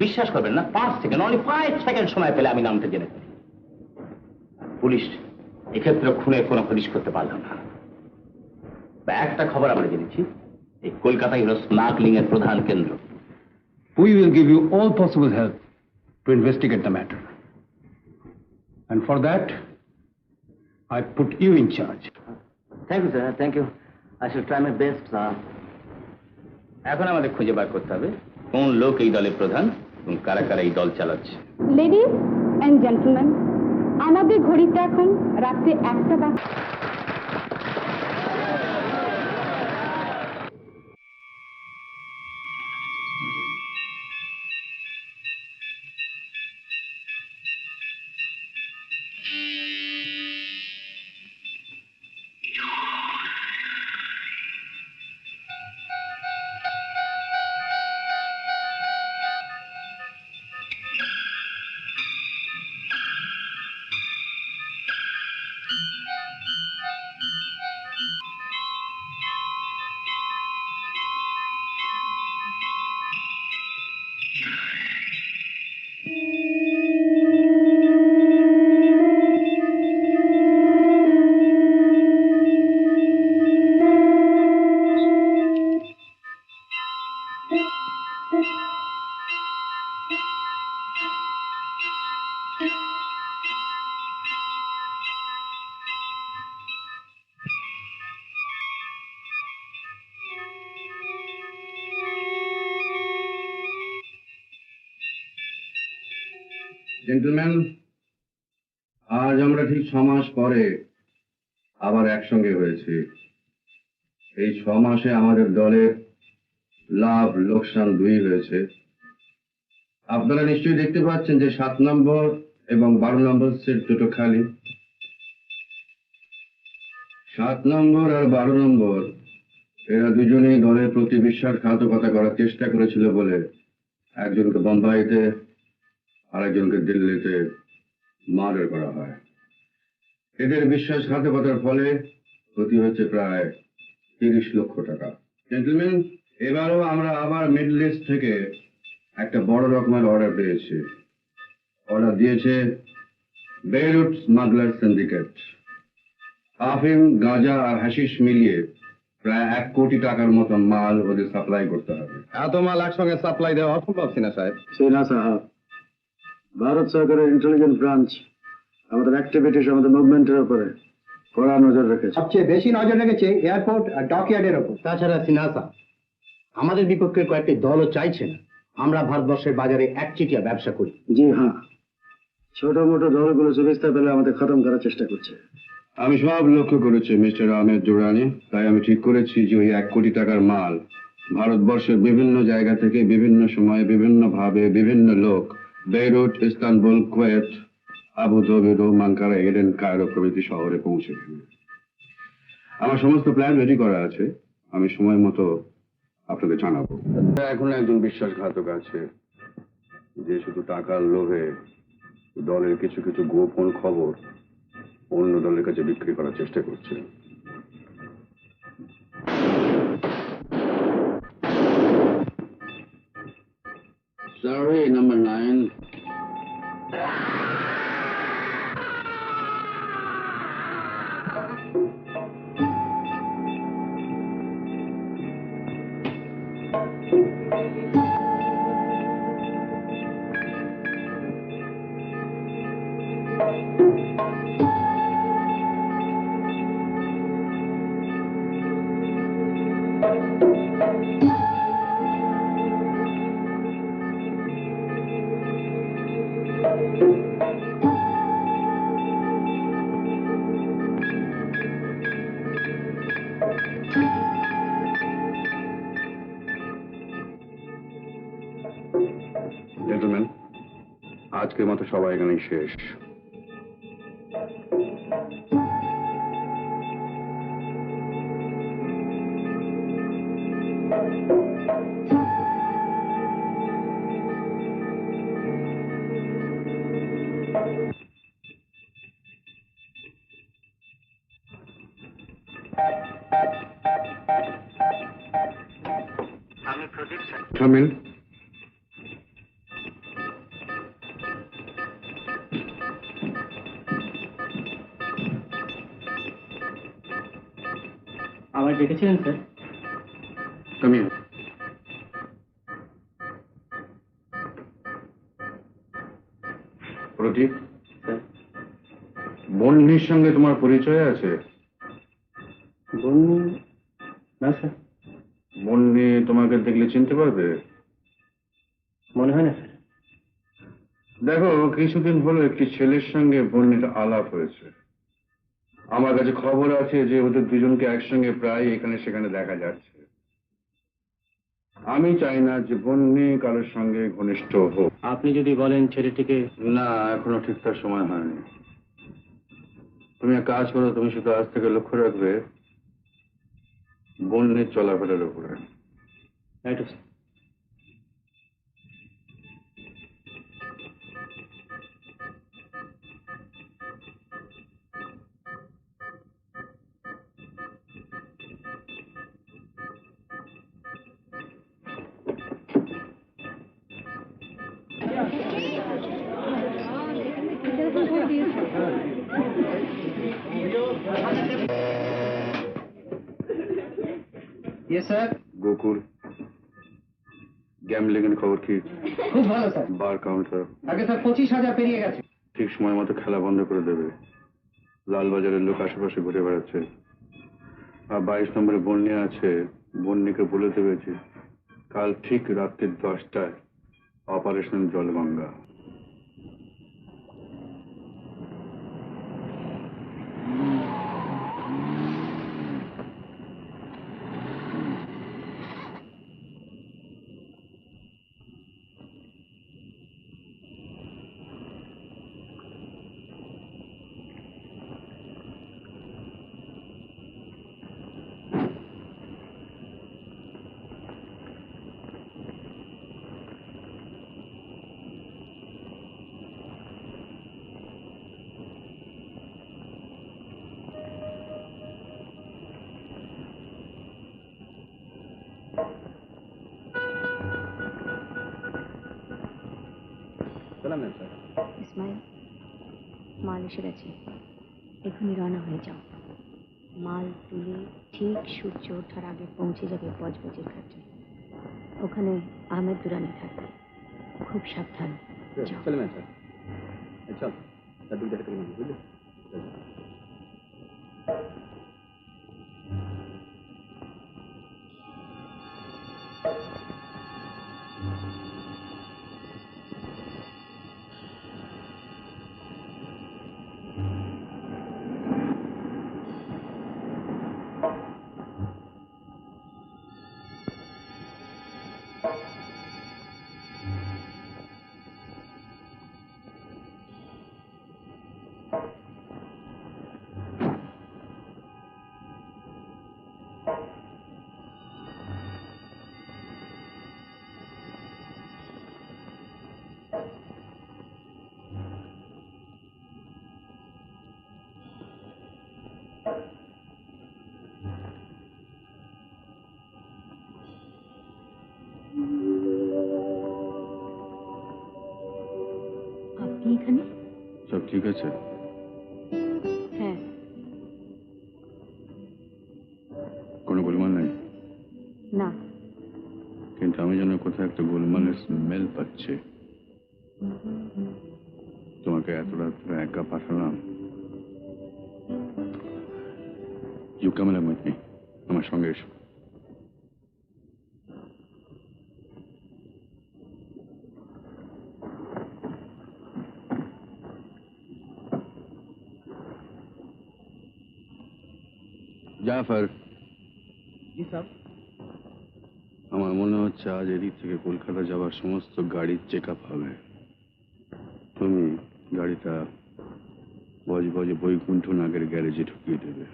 বিশ্বাস করবেন না, 5 সেকেন্ড, অনলি 5 সেকেন্ড সময় পেলে আমি নামটা জেনে ফেলি। পুলিশ এক্ষেত্রে খুনের কোনো পুলিশ করতে পারল না। একটা খবর আমরা জেনেছি, এই কলকাতায় হলো স্মাগলিং এর প্রধান কেন্দ্র। We will give you all possible help to investigate the matter. And for that, I put you in charge. Thank you sir, thank you. I shall try my best sir. এখন আমাদের খুঁজে বার করতে হবে কোন লোক এই দলের প্রধান এবং কারা কারা এই দল চালাচ্ছে। লেডিজ এন্ড জেন্টলম্যান, আমাদের ঘড়িতে এখন রাত্রে 1টা বাজে। জেন্টলম্যান, আজ আমরা ঠিক 6 মাস পরে আবার একসঙ্গে হয়েছি। এই 6 মাসে আমাদের দলের লাভ লোকসান দুই হয়েছে। আপনারা নিশ্চয়ই দেখতে পাচ্ছেন যে 7 নম্বর এবং 12 নম্বর সিট দুটো খালি। 7 নম্বর আর 12 নম্বর এরা দুজনেই দলের প্রতি বিশ্বাসঘাতকতা করার চেষ্টা করেছিল বলে একজনকে বোম্বাইতে আর একজনকে দিল্লিতে মার্ডার করা হয়। এদের বিশ্বাসঘাতকতার ফলে ক্ষতি হচ্ছে প্রায় 30 লক্ষ টাকা। জেন্টলম্যান, এবারও আমরা আবার মিডল ইস্ট থেকে একটা বড় রকমের অর্ডার পেয়েছি। অর্ডার দিয়েছে বেইরুট স্মাগলার সিন্ডিকেট। আফিম, গাঁজা আর হাশিশ মিলিয়ে প্রায় 1 কোটি টাকার মতো মাল ওদের সাপ্লাই করতে হবে। এত মাল একসঙ্গে সাপ্লাই দেওয়া অসম্ভব সিনা সাহেব। সিনহা সাহেব, ভারত সরকারের ইন্টেলিজেন্স ব্রাঞ্চ আমাদের অ্যাক্টিভিটিস, আমাদের মুভমেন্টের উপরে কড়া নজর রেখেছে। সবচেয়ে বেশি নজর রেখেছে এয়ারপোর্ট আর ডকইয়ার্ডের ওপর। তাছাড়া সিনহা, আমাদের বিপক্ষে কয়েকটি দলও চাইছে না আমরা ভারতবর্ষের বাজারে একচেটিয়া ব্যবসা করি। জি হ্যাঁ, ছোট মোটো দলগুলো সুবিধা পেলে আমাদের খতম করার চেষ্টা করছে। আমি সব লক্ষ্য করেছি মিস্টার আহমেদ দুরানি, তাই আমি ঠিক করেছি যে ওই 1 কোটি টাকার মাল ভারতবর্ষের বিভিন্ন জায়গা থেকে বিভিন্ন সময়ে বিভিন্ন ভাবে বিভিন্ন লোক Beirut, Istanbul, Kuwait, Abu Dhabi, Ankara, Aden, Cairo প্রভৃতি শহরে পৌঁছে দেবে। আমার সমস্ত প্ল্যান রেডি করা আছে, আমি সময় মতো আপনাদের জানাবো। এখন একজন বিশ্বাসঘাতক আছে যে শুধু টাকার লোভে দলের কিছু কিছু গোপন খবর অন্য দলের কাছে বিক্রি করার চেষ্টা করছে। Sorry, number 9. Gentlemen, আজকের মতো সবাই এখানেই শেষ। Come in. আমায় ডেকেছিলেন স্যার? Come here. প্রদীপ, বন্যির সঙ্গে তোমার পরিচয় আছে? বন্যী? না স্যার, বন্যি তোমাকে দেখলে চিনতে পারবে? মনে হয় না স্যার। দেখো, কিছুদিন হলো একটি ছেলের সঙ্গে বন্যির আলাপ হয়েছে। আমার কাছে খবর আছে যে ওদের দুজনকে একসঙ্গে প্রায় এখানে সেখানে দেখা যাচ্ছে। আমি চাই না যে বন্যি কারোর সঙ্গে ঘনিষ্ঠ হোক। আপনি যদি বলেন ছেলেটিকে। না, এখনো ঠিক তার সময় হয়নি। তুমি এক কাজ করো, তুমি শুধু আজ থেকে লক্ষ্য রাখবে বন্যির চলাফেরার উপরে। Right sir. Yes sir. Gokul, gambling এর খবর কি? খুব ভালো স্যার। বার কাউন্টার আগে স্যার 25,000 পেরিয়ে গেছে। ঠিক সময় মতো খেলা বন্ধ করে দেবে। লালবাজারের লোক আশেপাশে ঘুরে বেড়াচ্ছে। আর 22 নম্বরে বন্যি আছে, বন্যিকে বলে দেবে যে কাল ঠিক রাত্রি 10টায় অপারেশন জলগঙ্গা। ইসমাইল, মাল এসে গেছে, এখনই রওনা হয়ে যাও। মাল তুলে ঠিক সূর্য ওঠার আগে পৌঁছে যাবে বজবজের ঘাটে। ওখানে আহমেদ দুরানি থাকবে, খুব সাবধান। যাও। চলে ম্যাম, চল তার দিক দেখে বুঝলি। আপনি এখানে? সব ঠিক আছে? হ্যাঁ। কোনো গোলমাল নেই? না। কিন্তু আমি যেন কোথাও একটা গোলমালের স্মেল পাচ্ছি। তোমাকে এত রাত্রে একা পাঠালাম। You come along with me, আমার সঙ্গে এসো। জাফর। জি স্যার। আমার মনে হচ্ছে আজ এদিক থেকে কলকাতা যাওয়ার সমস্ত গাড়ির চেক আপ হবে। তুমি গাড়িটা বজবজে বৈকুণ্ঠ নাগের গ্যারেজে ঢুকিয়ে দেবে,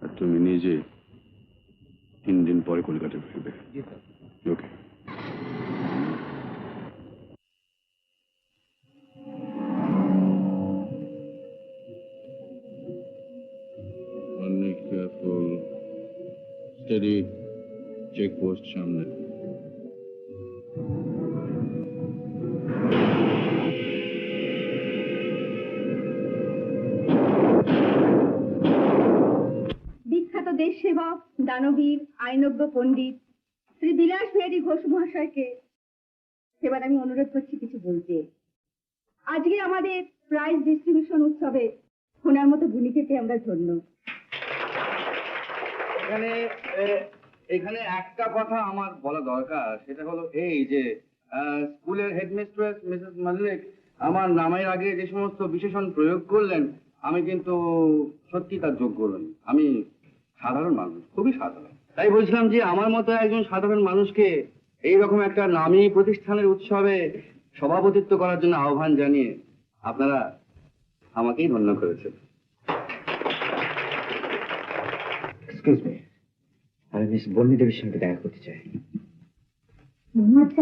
আর তুমি নিজে 3 দিন পরে কলকাতা ফিরবে। জি স্যার। ওকে। অনেক কেয়ারফুল, স্টেডি, চেকপোস্ট সামনে। বিখ্যাত দেশ সেবক, দানবীর, আইনজ্ঞ পণ্ডিত শ্রী বিলাস বিহারী ঘোষ মহাশয়কে এবার আমি অনুরোধ করছি কিছু বলতে। আজকে আমাদের প্রাইজ ডিস্ট্রিবিউশন উৎসবে ওনার মতো গুণীকে পেয়ে আমরা ধন্য। এখানে একটা কথা আমার বলা দরকার, সেটা হলো এই যে স্কুলের হেডমিস্ট্রেস মিসেস মল্লিক আমার নামের আগে যে সমস্ত বিশেষণ প্রয়োগ করলেন, আমি কিন্তু সত্যি তার যোগ্য নই। আমি সাধারণ মানুষ, খুবই সাধারণ। তাই বলছিলাম যে আমার মতো একজন সাধারণ মানুষকে এইরকম একটা নামী প্রতিষ্ঠানের উৎসবে সভাপতিত্ব করার জন্য আহ্বান জানিয়ে আপনারা আমাকেই ধন্য করেছেন। এক্সকিউজ মি, আমি মিস বন্নি দেবীর সঙ্গে দেখা করতে চাই। আচ্ছা,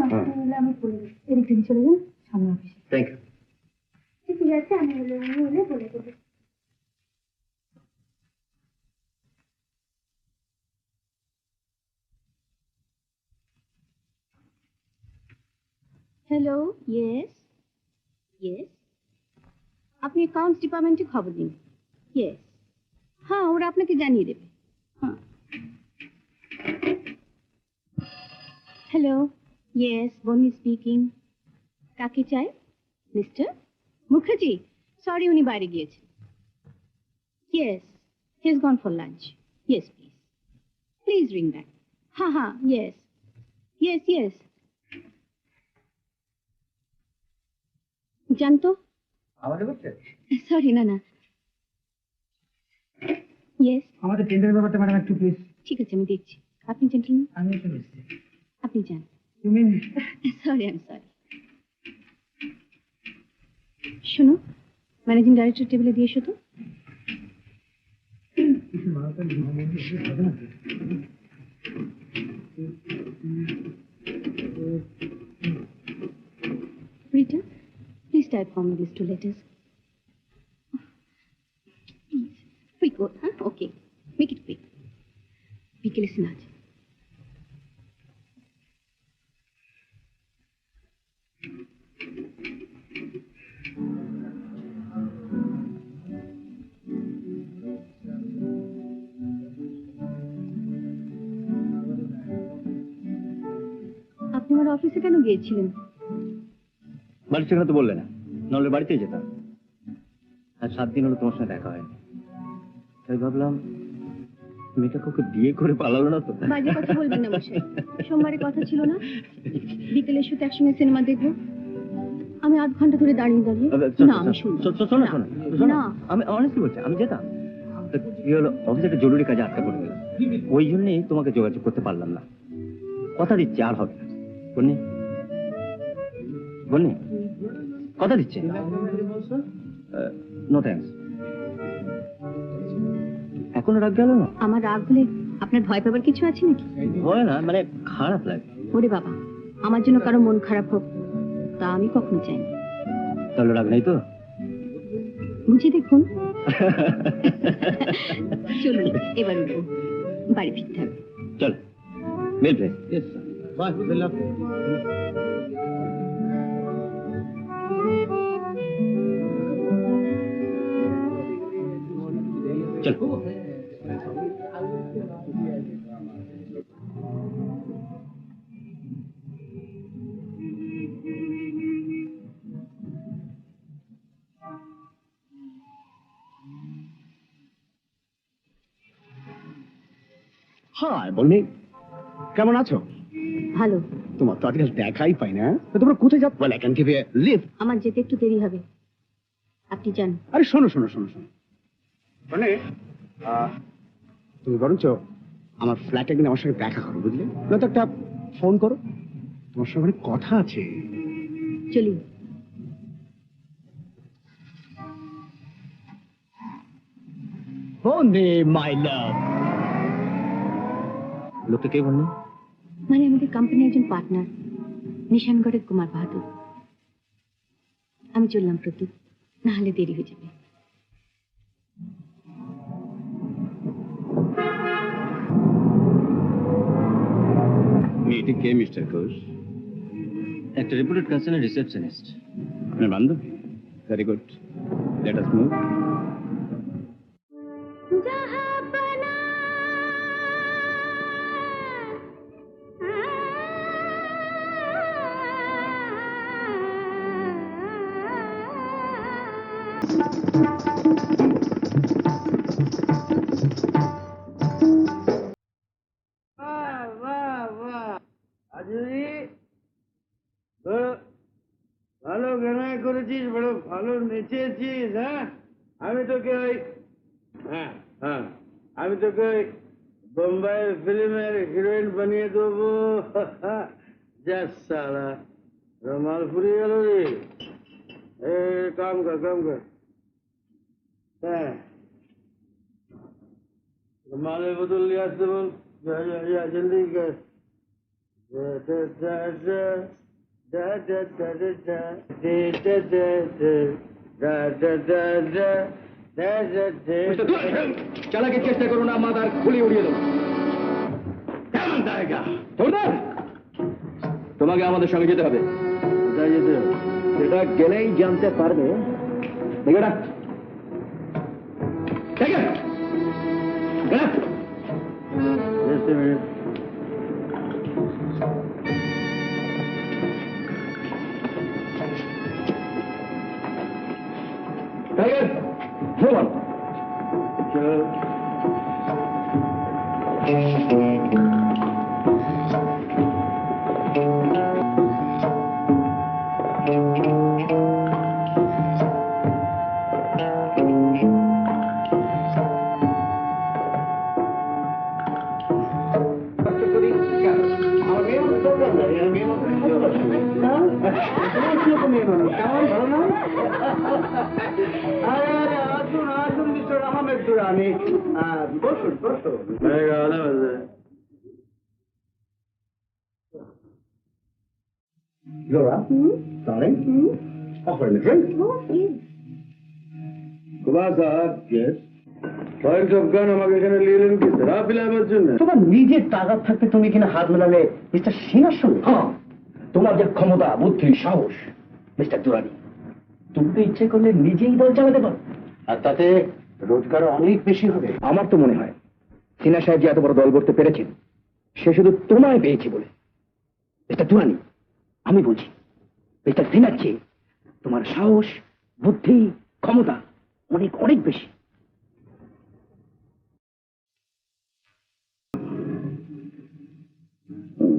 আমি বলে দিই। এদিক থেকে চলে যান, সামনে অফিসে। Thank you. ঠিক আছে, আমি বলে দেবো। হ্যালো, ইয়েস ইয়েস, আপনি অ্যাকাউন্টস ডিপার্টমেন্টে খবর দিন। ইয়েস, হ্যাঁ, ওরা আপনাকে জানিয়ে দেবে। হ্যাঁ। Hello, yes, Bonny speaking. কাকে চাই? মিস্টার মুখার্জি? সরি, উনি বাইরে গিয়েছেন। Yes, he is gone for lunch. Yes, please please ring back. হ্যাঁ হ্যাঁ, ইয়েস ইয়েস ইয়েস। জানতো? আমাদের করছে? সরি, না না। ইয়েস, আমাদের টেন্ডারের ব্যাপারটা ম্যাডাম একটু প্লিজ। ঠিক আছে, আমি দেখছি। আপনি জেন্টলম্যান, আমি একটু মিস্ত্রি। আপনি যান। তুমি সরি, আই এম সরি। শোনো, ম্যানেজিং ডাইরেক্টর টেবিলে দিয়ে এসো তো। Rita, please type for me these 2 letters. Please. Quick, huh? Okay. Make it quick. বিকেলে সিনাজ। অফিসে কেন গিয়েছিলেন? বাড়ির সেখানে তো বললে না, নাহলে বাড়িতেই যেতাম। আর 7 দিন হলো তোমার সাথে দেখা হয়নি, তাই ভাবলাম মেয়েটা কাউকে বিয়ে করে পালালো না তো। বাজে কথা বলবেন না মশাই, সোমবারে কথা ছিল না বিকেলের শুতে একসঙ্গে সিনেমা দেখবো? আমি 8 ঘন্টা ধরে দাঁড়িয়ে দাঁড়িয়ে না, আমি শুনবো না। আমি অনেস্টলি বলছি, আমি যেতাম। কি হলো, অফিসে একটা জরুরি কাজে আটকা পড়ে গেলাম, ওই জন্যই তোমাকে যোগাযোগ করতে পারলাম না। কথা দিচ্ছি আর হবে না। বন্নি, বন্নি, কথা দিচ্ছে। No thanks. এখনো রাগ গেল না? আমার রাগ হলে আপনার ভয় পাবার কিছু আছে নাকি? হয় না, মানে খারাপ লাগে। ওরে বাবা, আমার জন্য কারো মন খারাপ হোক তা আমি কখনো চাই না। তাহলে রাগ নেই তো? বুঝে দেখুন। চলুন এবার উঠবো, বাড়ি ফিরতে হবে। চল, mail press. Yes, sir. Bye. Good luck. চল। হাই বলনি, কেমন আছো? ভালো। তোমার তো আজকাল দেখাই পাই না, তো তোমরা কোথায় যাও? বল, ক্যান গিভ ইউ লিভ। আমার যেতে একটু দেরি হবে, আপনি যান। আরে শোনো শোনো শোনো শোনো, মানে তুমি বরঞ্চ আমার ফ্ল্যাটে গিয়ে আমার সঙ্গে দেখা করো, বুঝলে? না তো একটা ফোন করো, তোমার সঙ্গে অনেক কথা আছে। চলি। বন্দে মাই লাভ। লোকটা কে বলনি? মানে আমাদের কোম্পানির একজন পার্টনার, নিশানগড়ের কুমার বাহাদুর। আমি চললাম প্রতীক, না হলে দেরি হয়ে যাবে। মেয়েটি কে মিস্টার ঘোষ? একটা রিপুটেড কাস্টমার রিসেপশনিস্ট। আপনার বান্ধব? Very good, let us move. ভালো গানায় করেছিস, বড় ভালো নেচেছিস। হ্যাঁ, আমি তোকে ওই আমি তোকে ওই বোম্বাইয়ের ফিল্মের হিরোইন বানিয়ে দেবো। যা সালা, রমাল ফুরিয়ে গেল রে। কাম কর। হ্যাঁ, রমালের বোতল নিয়ে আসতে বল। যা জলদি কর। চালাকে চেষ্টা করো না, মাদার খুলে উড়িয়ে দেবো। কেমন জায়গা তোমাকে আমাদের সঙ্গে যেতে হবে। কোথায় যেতে হবে? সেটা গেলেই জানতে পারবে। দেখে রাখ, Just a minute. Tiger, move on. Sure. আসুন মিস্টার আহমেদ দুরানি, বসুন। Laura, darling, offer a drink. Kumar সাহেব, পয়েন্ট অফ গান আমাকে এখানে নিয়ে এলেন কি তারা পিলাবার জন্য? তোমার নিজের তাগাদ থাকতে তুমি কিনা হাত মেলালে মিস্টার সিনহার সঙ্গে? হ্যাঁ, তোমার যে ক্ষমতা, বুদ্ধি, সাহস, মিস্টার দুরানি, তুমি তো ইচ্ছে করলে নিজেই দল চালাতে পারো, আর তাতে রোজগার অনেক বেশি হবে। আমার তো মনে হয় সিনহা সাহেব যে এত বড় দল করতে পেরেছেন, সে শুধু তোমায় পেয়েছে বলে। মিস্টার দুরানি, আমি বলছি মিস্টার সিনহার চেয়ে তোমার সাহস, বুদ্ধি, ক্ষমতা অনেক অনেক বেশি।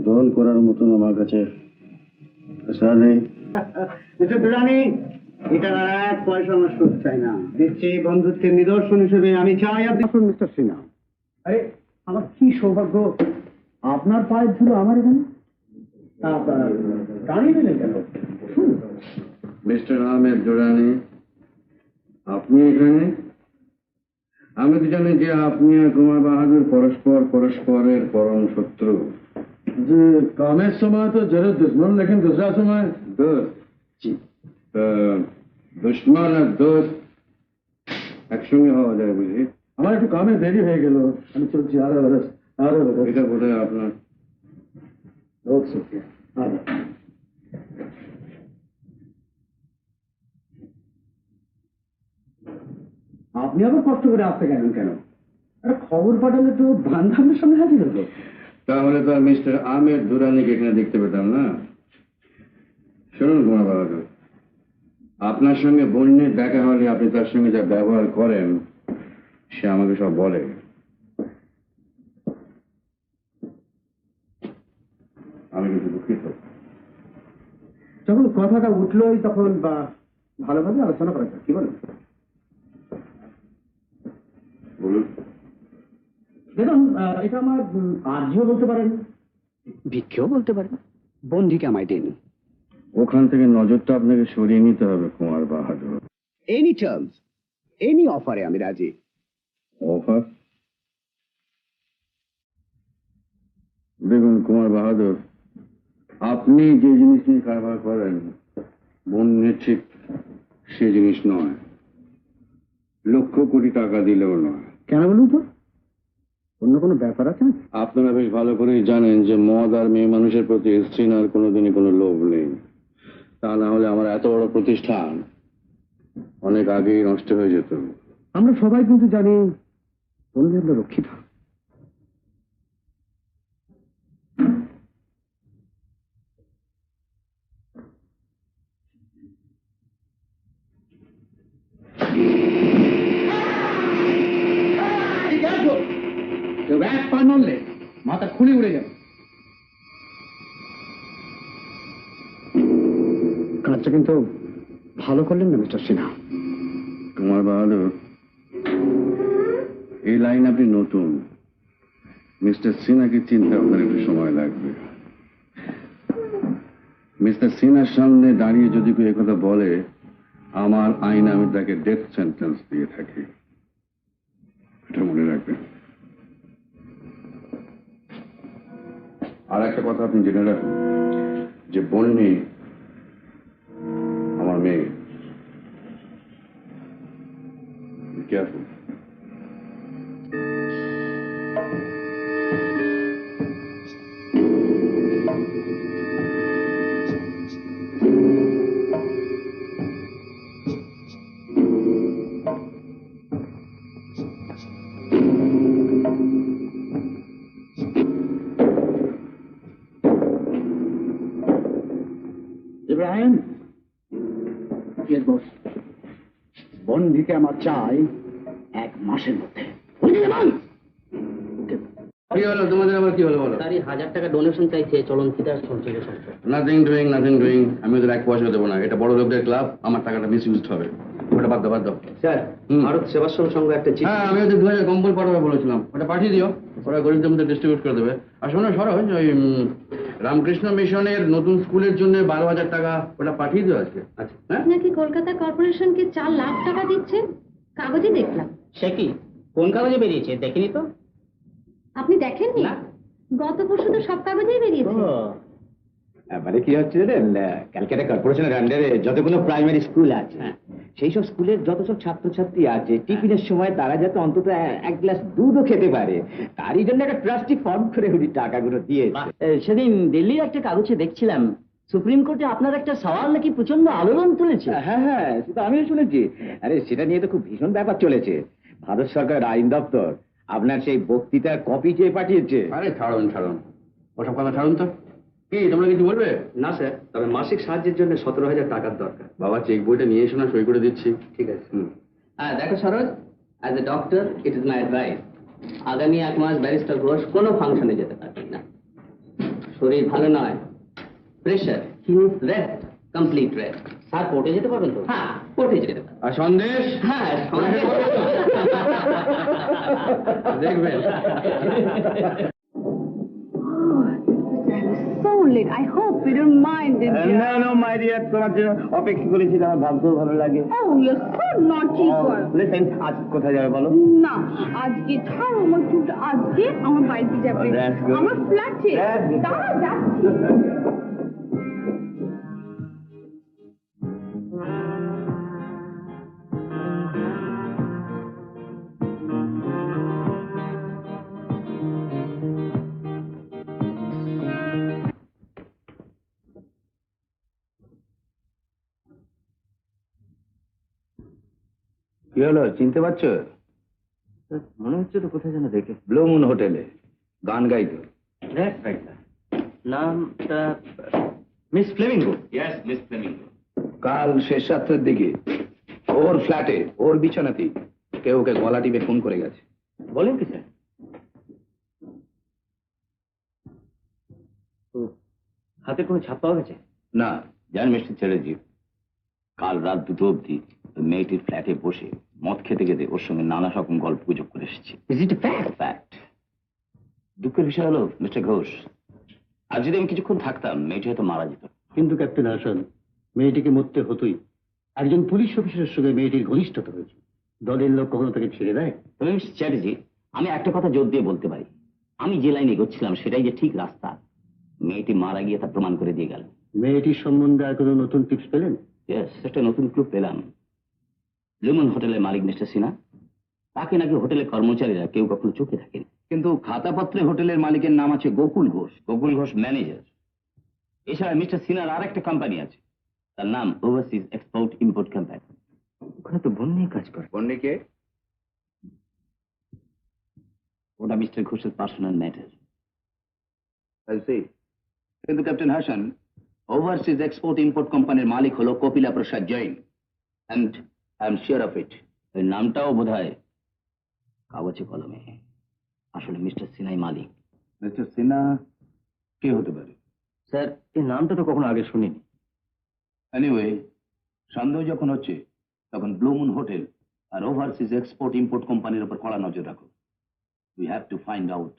দল করার মতন আমার কাছে পয়সা নেই। মিস্টার দুরানি, এটা এক পয়সা নষ্ট চাই না, দিচ্ছি বন্ধুত্বের নিদর্শন হিসেবে। আমি চাই আপনি আসুন মিস্টার সিনহা। আরে আমার কি সৌভাগ্য, আপনার পায়ের ধুলো আমার এখানে। দাঁড়িয়ে দিলেন কেন? মিস্টার আহমেদ দুরানি, আপনি এখানে? আমি তো জানি যে আপনি আর কুমার বাহাদুর পরস্পরের পরম শত্রু। যে কামের সময় তো জরুর দুশ্মন, লেকিন दूसरा समय দোস্ত? দুশ্মন আর দোস্ত একসঙ্গে হওয়া যায় বুঝি? আমার একটু কামে দেরি হয়ে গেল, আমি চলছি আরো বরস। এটা বোধহয় আপনার बहुत शुक्रिया। আপনি আবার কষ্ট করে আসতে গেলেন কেন? একটা খবর পাঠালে তো বান্ধবের সঙ্গে হাজির হতো। তাহলে তো আর মিস্টার আহমেদ দুরানিকে এখানে দেখতে পেতাম না। শুনুন কুমার বাহাদুর, আপনার সঙ্গে বন্যের দেখা হলে আপনি তার সঙ্গে যা ব্যবহার করেন সে আমাকে সব বলে। আমি কিন্তু দুঃখিত। যখন কথাটা উঠলোই তখন বা ভালোভাবে আলোচনা করা যায়, কি বলেন? বলুন। দেখুন, এটা আমার আর্জিও বলতে পারেন, ভিক্ষেও বলতে পারেন। বন্ধিকে আমায় দিন। ওখান থেকে নজরটা আপনাকে সরিয়ে নিতে হবে কুমার বাহাদুর। এনি টার্মস, এনি অফারে আমি রাজি। অফার? দেখুন কুমার বাহাদুর, আপনি যে জিনিস নিয়ে কারবার করেন বন্যে ঠিক সে জিনিস নয়, লক্ষ কোটি টাকা দিলেও নয়। কেন বলুন তো? অন্য কোনো ব্যাপার আছে? আপনারা বেশ ভালো করেই জানেন যে মদ আর মেয়ে মানুষের প্রতি স্ত্রীনার কোনোদিনই কোনো লোভ নেই। তা না হলে আমার এত বড় প্রতিষ্ঠান অনেক আগেই নষ্ট হয়ে যেত। আমরা সবাই কিন্তু জানি বন্ধু আমরা রক্ষিত। কেউ এক পা নড়লে মাথা খুলে উড়ে যাবে। কাজটা কিন্তু ভালো করলেন না মিস্টার সিনহা। কুমার বাহাদুর, এই লাইন আপনি নতুন। মিস্টার সিনহাকে চিনতে আপনার একটু সময় লাগবে। মিস্টার সিনহার সামনে দাঁড়িয়ে যদি কেউ একথা বলে, আমার আইন আমি তাকে ডেথ সেন্টেন্স দিয়ে থাকি, এটা মনে রাখবেন। আর একটা কথা আপনি জেনে রাখুন যে বন্যী আমার মেয়ে। কেয়ারফুল। ইব্রাহিম, বস, বন্ধিকে আমার চাই 1 মাসের মধ্যে। কি হলো তোমাদের, আবার কি হলো বলো? 1000 টাকা ডোনেশন চাইছে চলন্তিতা সঞ্চয় সংস্থা। Nothing doing. আমি ওদের 1 পয়সা দেবো না। এটা বড় লোকদের ক্লাব, আমার টাকাটা মিস ইউজ হবে। ওটা বাদ দাও। স্যার, ভারত সেবাশ্রম সংঘ একটা হ্যাঁ, আমি ওদের 2000 কম্বল পাঠাবে বলেছিলাম, ওটা পাঠিয়ে দিও। ওরা গরিবদের মধ্যে ডিস্ট্রিবিউট করে দেবে। আর শোনো সরোজ, ওই রামকৃষ্ণ মিশনের নতুন স্কুলের জন্য 12,000 টাকা ওটা পাঠিয়ে দিও আজকে। আচ্ছা, হ্যাঁ। নাকি কলকাতা কর্পোরেশনকে 4 লাখ টাকা দিচ্ছে, কাগজে দেখলাম। সে কি, কোন কাগজে বেরিয়েছে দেখিনি তো। আপনি দেখেননি? গত পরশু তো সব কাগজেই বেরিয়েছে। মানে কি হচ্ছে জানেন, ক্যালকাটা কর্পোরেশনের আন্ডারে যতগুলো প্রাইমারি স্কুল আছে, সেই সব স্কুলের যত সব ছাত্রছাত্রী আছে, টিফিনের সময় তারা যাতে অন্তত 1 গ্লাস দুধও খেতে পারে, তারই জন্য একটা ট্রাস্টি ফর্ম করে উনি টাকাগুলো দিয়েছে। সেদিন দিল্লির একটা কাগজে দেখছিলাম সুপ্রিম কোর্টে আপনার একটা সওয়াল নাকি প্রচন্ড আলোড়ন তুলেছে। হ্যাঁ, সেটা আমিও শুনেছি। আরে সেটা নিয়ে তো খুব ভীষণ ব্যাপার চলেছে। ভারত সরকারের আইন দপ্তর আপনার সেই বক্তৃতার কপি চেয়ে পাঠিয়েছে। আরে ছাড়ুন, ওসব কথা ছাড়ুন তো। কি তোমরা কিছু বলবে? না স্যার, তবে মাসিক সাহায্যের জন্য 17,000 টাকার দরকার। বাবা চেক বইটা নিয়ে এসো না, সই করে দিচ্ছি। ঠিক আছে। দেখো Saroj, as a doctor it is my advice, আগামী 1 মাস ব্যারিস্টার ঘোষ কোনো ফাংশনে যেতে পারবেন না। শরীর ভালো নয়, প্রেশার, হি needs rest, complete rest. Sir কোর্টে যেতে পারবেন তো? হ্যাঁ, কোর্টে যেতে পারবেন। আর সন্দেশ? হ্যাঁ, সন্দেশ। দেখবেন। So late. I hope you don't mind it. No my dear, তোমার জন্য অপেক্ষা করেছি, আমার ভাবতেও ভালো লাগে। Oh, you're so naughty girl. Listen, আজ কোথায় যাবে বলো? না, আজকে ছাড়ো আমার চুলটা, আজকে আমার বাড়িতে যাবে, That's good. আমার ফ্ল্যাটে। That's good. দাঁড়া যাচ্ছি। কি হলো, চিনতে পারছো? মনে হচ্ছে তো কোথায় যেন দেখে। ব্লু মুন হোটেলে গান গাইতো। That's right sir. নামটা miss Flamingo. Yes, miss Flamingo. কাল শেষ রাত্রের দিকে ওর ফ্ল্যাটে, ওর বিছানাতেই কেউ ওকে গলা টিপে ফোন করে গেছে। বলেন কি স্যার? হাতে কোনো ছাপ পাওয়া গেছে? না। জান মিস্টার চ্যাটার্জি, কাল রাত 2 অবধি মেয়েটির ফ্ল্যাটে বসে মদ খেতে খেতে ওর সঙ্গে নানা রকম গল্প গুজব করে এসেছি। Is it fact? ফ্যাক্ট। দুঃখের বিষয় হলো মিস্টার ঘোষ, আর যদি আমি কিছুক্ষণ থাকতাম মেয়েটি হয়তো মারা যেত। কিন্তু ক্যাপ্টেন হাসান, মেয়েটিকে মরতে হতোই। একজন পুলিশ অফিসারের সঙ্গে মেয়েটির ঘনিষ্ঠতা হয়েছে, দলের লোক কখনো তাকে ছেড়ে দেয়? তবে মিস্টার চ্যাটার্জি, আমি একটা কথা জোর দিয়ে বলতে পারি, আমি যে লাইনে এগোচ্ছিলাম সেটাই যে ঠিক রাস্তা। মেয়েটি মারা গিয়ে তা প্রমাণ করে দিয়ে গেল। মেয়েটির সম্বন্ধে আর কোনো নতুন টিপস পেলেন? ইয়েস, একটা নতুন ক্লু পেলাম। লুমন হোটেলের মালিক মিস্টার সিনহা, তাকে নাকি হোটেলের কর্মচারীরা কেউ কখনো চোখে থাকেনি। কিন্তু খাতাপত্রে হোটেলের মালিকের নাম আছে গোকুল ঘোষ। গোকুল ঘোষ ম্যানেজার। এছাড়া মিস্টার সিনহার আর একটা কোম্পানি আছে, তার নাম ওভারসিজ এক্সপোর্ট ইম্পোর্ট কোম্পানি। ওখানে তো বন্যে কাজ করে। বন্ডিকে? ওটা মিস্টার ঘোষের পার্সোনাল ম্যাটার। কিন্তু captain Hasan, overseas export import কোম্পানির মালিক হলো Kapila Prasad Jain, and I am sure of it. ওই নামটাও বোধহয় কাগজে কলমে। আসলে মিস্টার সিনহাই মালিক। মিস্টার সিনহা কে হতে পারে? স্যার, এই নামটা তো কখনো আগে শুনিনি। এনিওয়ে, সন্দেহ যখন হচ্ছে তখন ব্লু মুন হোটেল আর ওভারসিজ এক্সপোর্ট ইম্পোর্ট কোম্পানির উপর কড়া নজর রাখো। We have to find out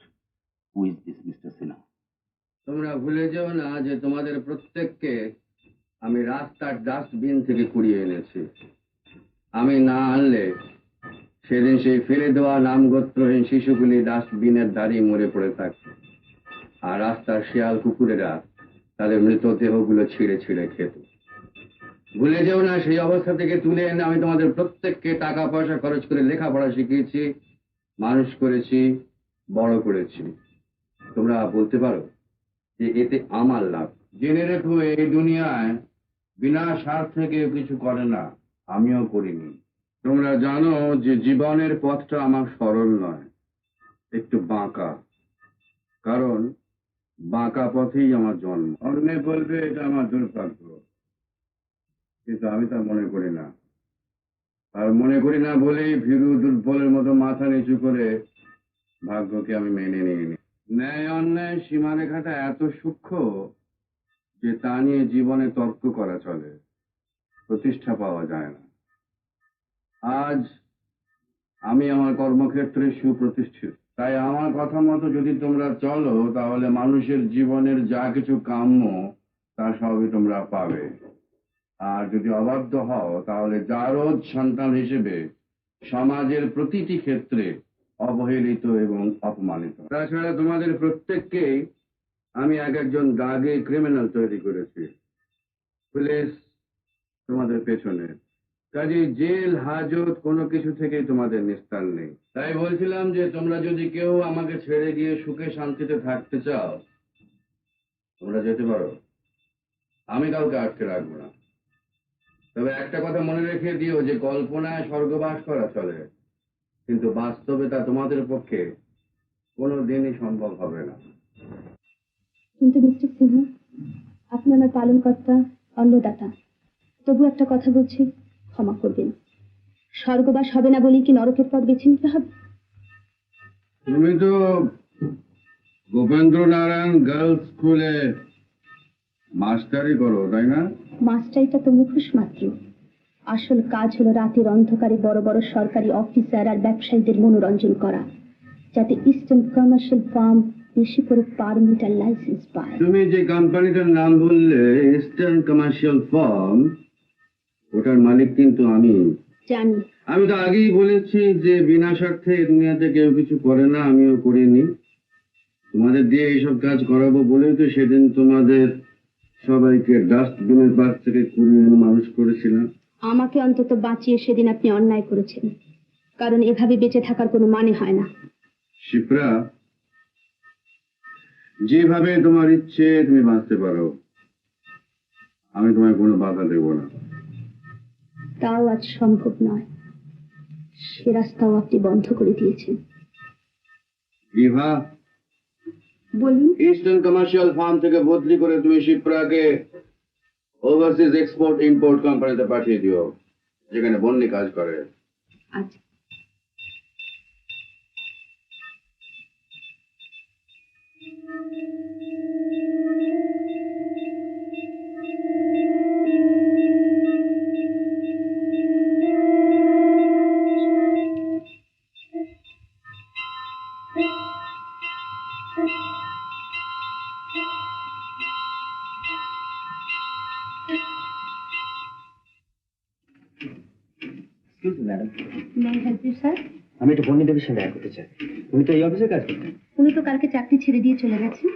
who is this mister Sinha. তোমরা ভুলে যেও না যে তোমাদের প্রত্যেককে আমি রাস্তার ডাস্টবিন থেকে কুড়িয়ে এনেছি। আমি না আনলে সেদিন সেই ফেলে দেওয়া নামগোত্রহীন শিশুগুলি ডাস্টবিনের দাঁড়িয়ে মরে পড়ে থাকত, আর রাস্তার শিয়াল কুকুরেরা তাদের মৃতদেহগুলো ছিঁড়ে ছিঁড়ে খেত। ভুলে যেও না সেই অবস্থা থেকে তুলে এনে আমি তোমাদের প্রত্যেককে টাকা পয়সা খরচ করে লেখাপড়া শিখিয়েছি, মানুষ করেছি, বড় করেছি। তোমরা বলতে পারো যে এতে আমার লাভ। জেনে রেখো, এই দুনিয়ায় বিনা স্বার্থে কেউ কিছু করে না, আমিও করিনি। তোমরা জানো যে জীবনের পথটা আমার সরল নয়, একটু বাঁকা, কারণ বাঁকা পথেই আমার জন্ম। অন্যে বলবে এটা আমার দুর্ভাগ্য, কিন্তু আমি তা মনে করি না। আর মনে করি না বলেই ভীরু দুর্বলের মতো মাথা নিচু করে ভাগ্যকে আমি মেনে নিইনি। ন্যায় অন্যায় সীমারেখাটা এত সূক্ষ্ম যে তা নিয়ে জীবনে তর্ক করা চলে, প্রতিষ্ঠা পাওয়া যায় না। আজ আমি আমার কর্মক্ষেত্রে সুপ্রতিষ্ঠিত, তাই আমার কথা মতো যদি তোমরা চলো তাহলে মানুষের জীবনের যা কিছু কাম্য তা সবই তোমরা পাবে। আর যদি অবাধ্য হও তাহলে জারজ সন্তান হিসেবে সমাজের প্রতিটি ক্ষেত্রে অবহেলিত এবং অপমানিত। তাছাড়া তোমাদের প্রত্যেককেই আমি একজন দাগে ক্রিমিনাল তৈরি করেছি। পুলিশ তোমাদের পেছনে, কাজে জেল হাজত কোনো কিছু থেকেই তোমাদের নিস্তার নেই। তাই বলছিলাম যে তোমরা যদি কেউ আমাকে ছেড়ে গিয়ে সুখে শান্তিতে থাকতে চাও তোমরা যেতে পারো, আমি কাউকে আটকে রাখবো না। তবে একটা কথা মনে রেখে দিও যে কল্পনায় স্বর্গবাস করা চলে, কিন্তু বাস্তবে তা তোমাদের পক্ষে কোনো দিনই সম্ভব হবে না। কিন্তু মিস্টার সিনহা, আপনি আমার পালনকর্তা, অন্নদাতা। তবু একটা কথা বলছি, ক্ষমা করবেন। স্বর্গবাস হবে না বলেই কি নরকের পথ বেছে নিতে হবে? তুমি তো গোপেন্দ্র নারায়ণ গার্লস স্কুলে মাস্টারি করো, তাই না? মাস্টারিটা তো মুখোশ মাত্র। আসল কাজ হলো রাতের অন্ধকারে বড় বড় সরকারি অফিসার আর ব্যবসায়ীদের মনোরঞ্জন করা, যাতে ইস্টার্ন কমার্শিয়াল ফার্ম বেশি করে পারমিট আর লাইসেন্স পায়। তুমি যে কোম্পানিটার নাম বললে, ইস্টার্ন কমার্শিয়াল ফার্ম, ওটার মালিক কিন্তু আমি। জানি। আমি তো আগেই বলেছি যে বিনা স্বার্থে এই দুনিয়াতে কেউ কিছু করে না, আমিও করিনি। তোমাদের দিয়ে এইসব কাজ করাবো বলেই তো সেদিন তোমাদের সবাইকে ডাস্টবিনের পাশ থেকে কুড়িয়ে এনে মানুষ করেছিলাম। আমাকে অন্তত বাঁচিয়ে সেদিন আপনি অন্যায় করেছেন, কারণ এভাবে বেঁচে থাকার কোনো মানে হয় না। শিপ্রা, যেভাবে তোমার ইচ্ছে তুমি বাঁচতে পারো, আমি তোমায় কোনো বাধা দেব না। তাও আজ সম্ভব নয়। সে রাস্তাও আপনি বন্ধ করে দিয়েছেন। বিভা, বলুন। ইস্টার্ন কমার্শিয়াল ফার্ম থেকে বদলি করে তুমি শিপ্রাকে ওভারসিজ এক্সপোর্ট ইম্পোর্ট কোম্পানিতে পাঠিয়ে দিও, যেখানে বন্নি কাজ করে। আচ্ছা। Madam, May I help you, sir? আমি একটু বন্নি দেবীর সঙ্গে দেখা করতে চাই। তুমি তো এই অফিসে কাজ করতে। উনি তো কালকে চাকরি ছেড়ে দিয়ে চলে গেছেন।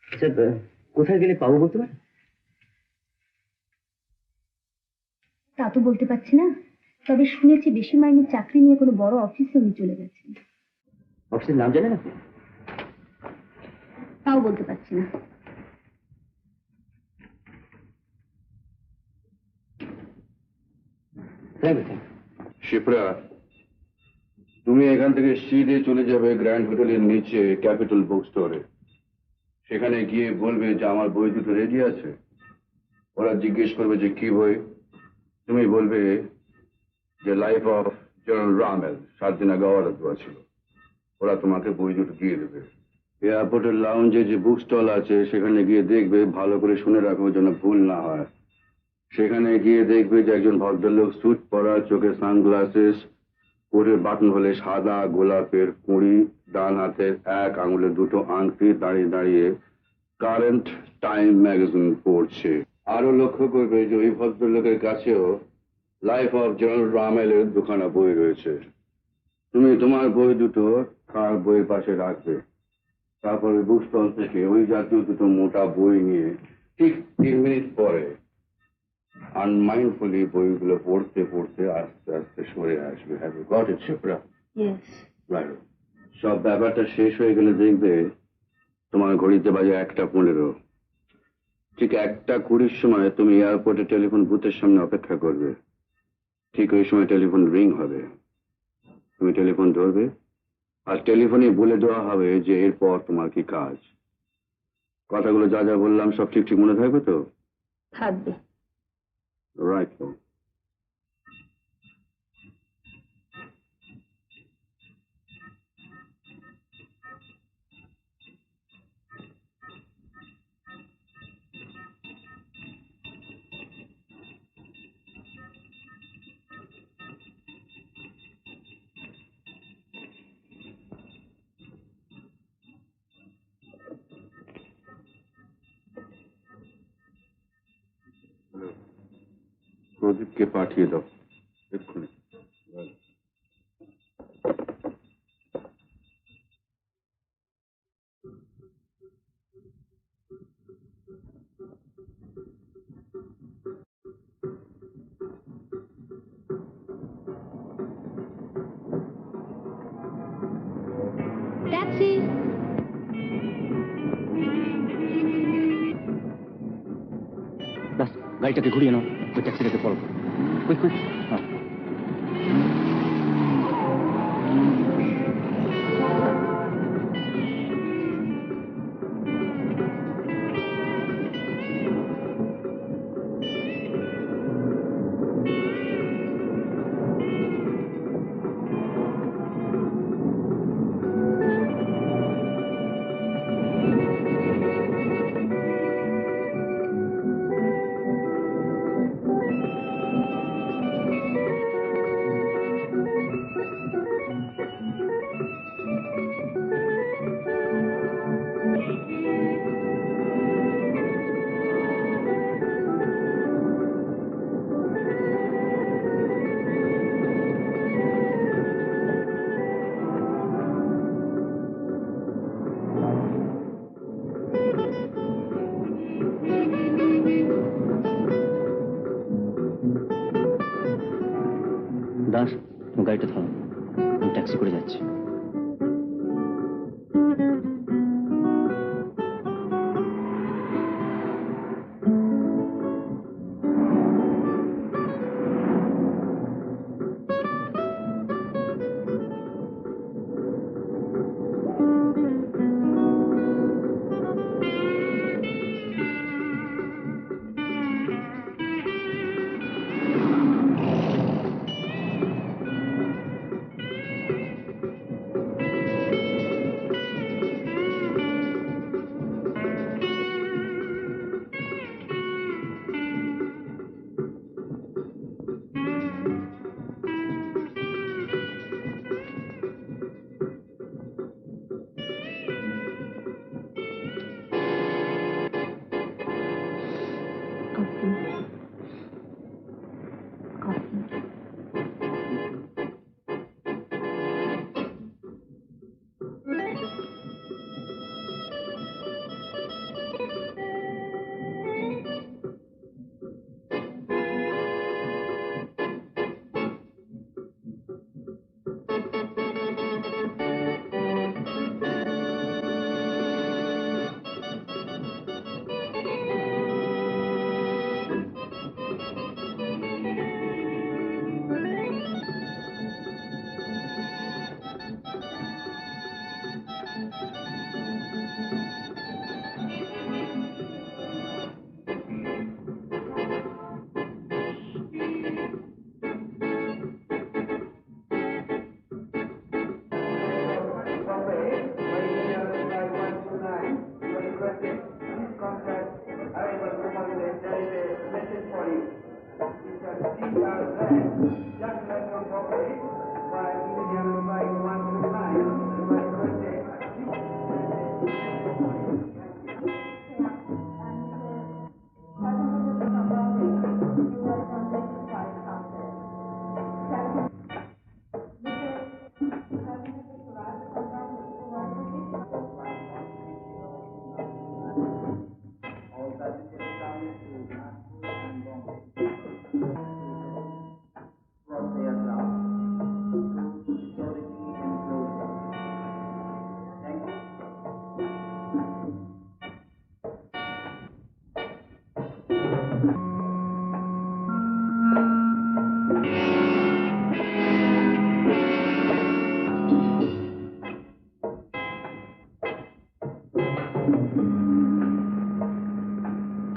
আচ্ছা, কোথায় গেলে পাবো বলতে পারেন? তা তো বলতে পারছি না, তবে শুনেছি বেশি মাইনের চাকরি নিয়ে কোনো বড় অফিসে উনি চলে গেছেন। অফিসের নাম জানেন আপনি? তাও বলতে পারছি না। শিপ্রা, তুমি এখান থেকে সিধে চলে যাবে গ্র্যান্ড হোটেলের নিচে ক্যাপিটাল বুক স্টোরে। সেখানে গিয়ে বলবে যে আমার বই দুটো রেডি আছে। ওরা জিজ্ঞেস করবে যে কি বই, তুমি বলবে যে লাইফ অফ জেনারেল রামেল, 7 দিন আগে অর্ডার দেওয়া ছিল। ওরা তোমাকে বই দুটো দিয়ে দেবে। এয়ারপোর্টের লাউঞ্জে যে বুক স্টল আছে সেখানে গিয়ে দেখবে, ভালো করে শুনে রাখো যেন ভুল না হয়। সেখানে গিয়ে দেখবে যে একজন ভদ্রলোক স্যুট পরা, চোখে সানগ্লাসেস, কোটের বাটন হলে সাদা গোলাপের কুঁড়ি, ডান হাতের 1 আঙুলে 2টো আংটি, দাঁড়িয়ে দাঁড়িয়ে কারেন্ট টাইম ম্যাগাজিন পড়ছে। আরো লক্ষ্য করবে যে ওই ভদ্রলোকের কাছেও লাইফ অফ জেনারেল রামেলের দুখানা বই রয়েছে। তুমি তোমার বই দুটো তার বইয়ের পাশে রাখবে। তারপরে বুক স্টল থেকে ওই জাতীয় 2টো মোটা বই নিয়ে ঠিক 3 মিনিট পরে আনমাইন্ডফুলি বইগুলো পড়তে পড়তে আস্তে আস্তে সরে আসবে। Have you got it, Shipra? Yes. Right. সব ব্যাপারটা শেষ হয়ে গেলে দেখবে তোমার ঘড়িতে বাজে 1:15। ঠিক 1:20 সময় তুমি এয়ারপোর্টে টেলিফোন বুথের সামনে অপেক্ষা করবে। ঠিক ওই সময় টেলিফোন রিং হবে। তুমি টেলিফোন ধরবে আর টেলিফোনে বলে দেওয়া হবে যে এরপর তোমার কি কাজ। কথাগুলো যা যা বললাম সব ঠিক ঠিক মনে থাকবে তো? থাকবে। রাইট। প্রদীপকে পাঠিয়ে দাও এক্ষুনি। ট্যাক্সি। ব্যাস, গাড়িটাকে ঘুরিয়ে নাও, ওই ট্যাক্সিটাকে ফলো করো। Quick quick. হ্যাঁ। ট্যাক্সি করে যাচ্ছি।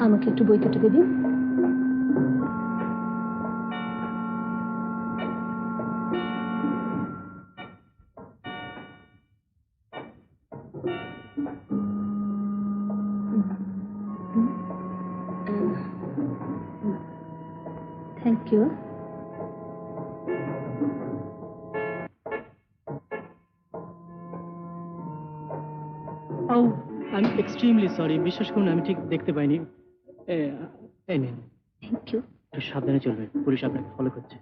আমাকে একটু বই কেটে দেবেন? Thank you. আমি এক্সট্রিমলি সরি, বিশ্বাস করুন আমি ঠিক দেখতে পাইনি। এই নিন। Thank you. একটু সাবধানে চলবেন, পুলিশ আপনাকে ফলো করছে।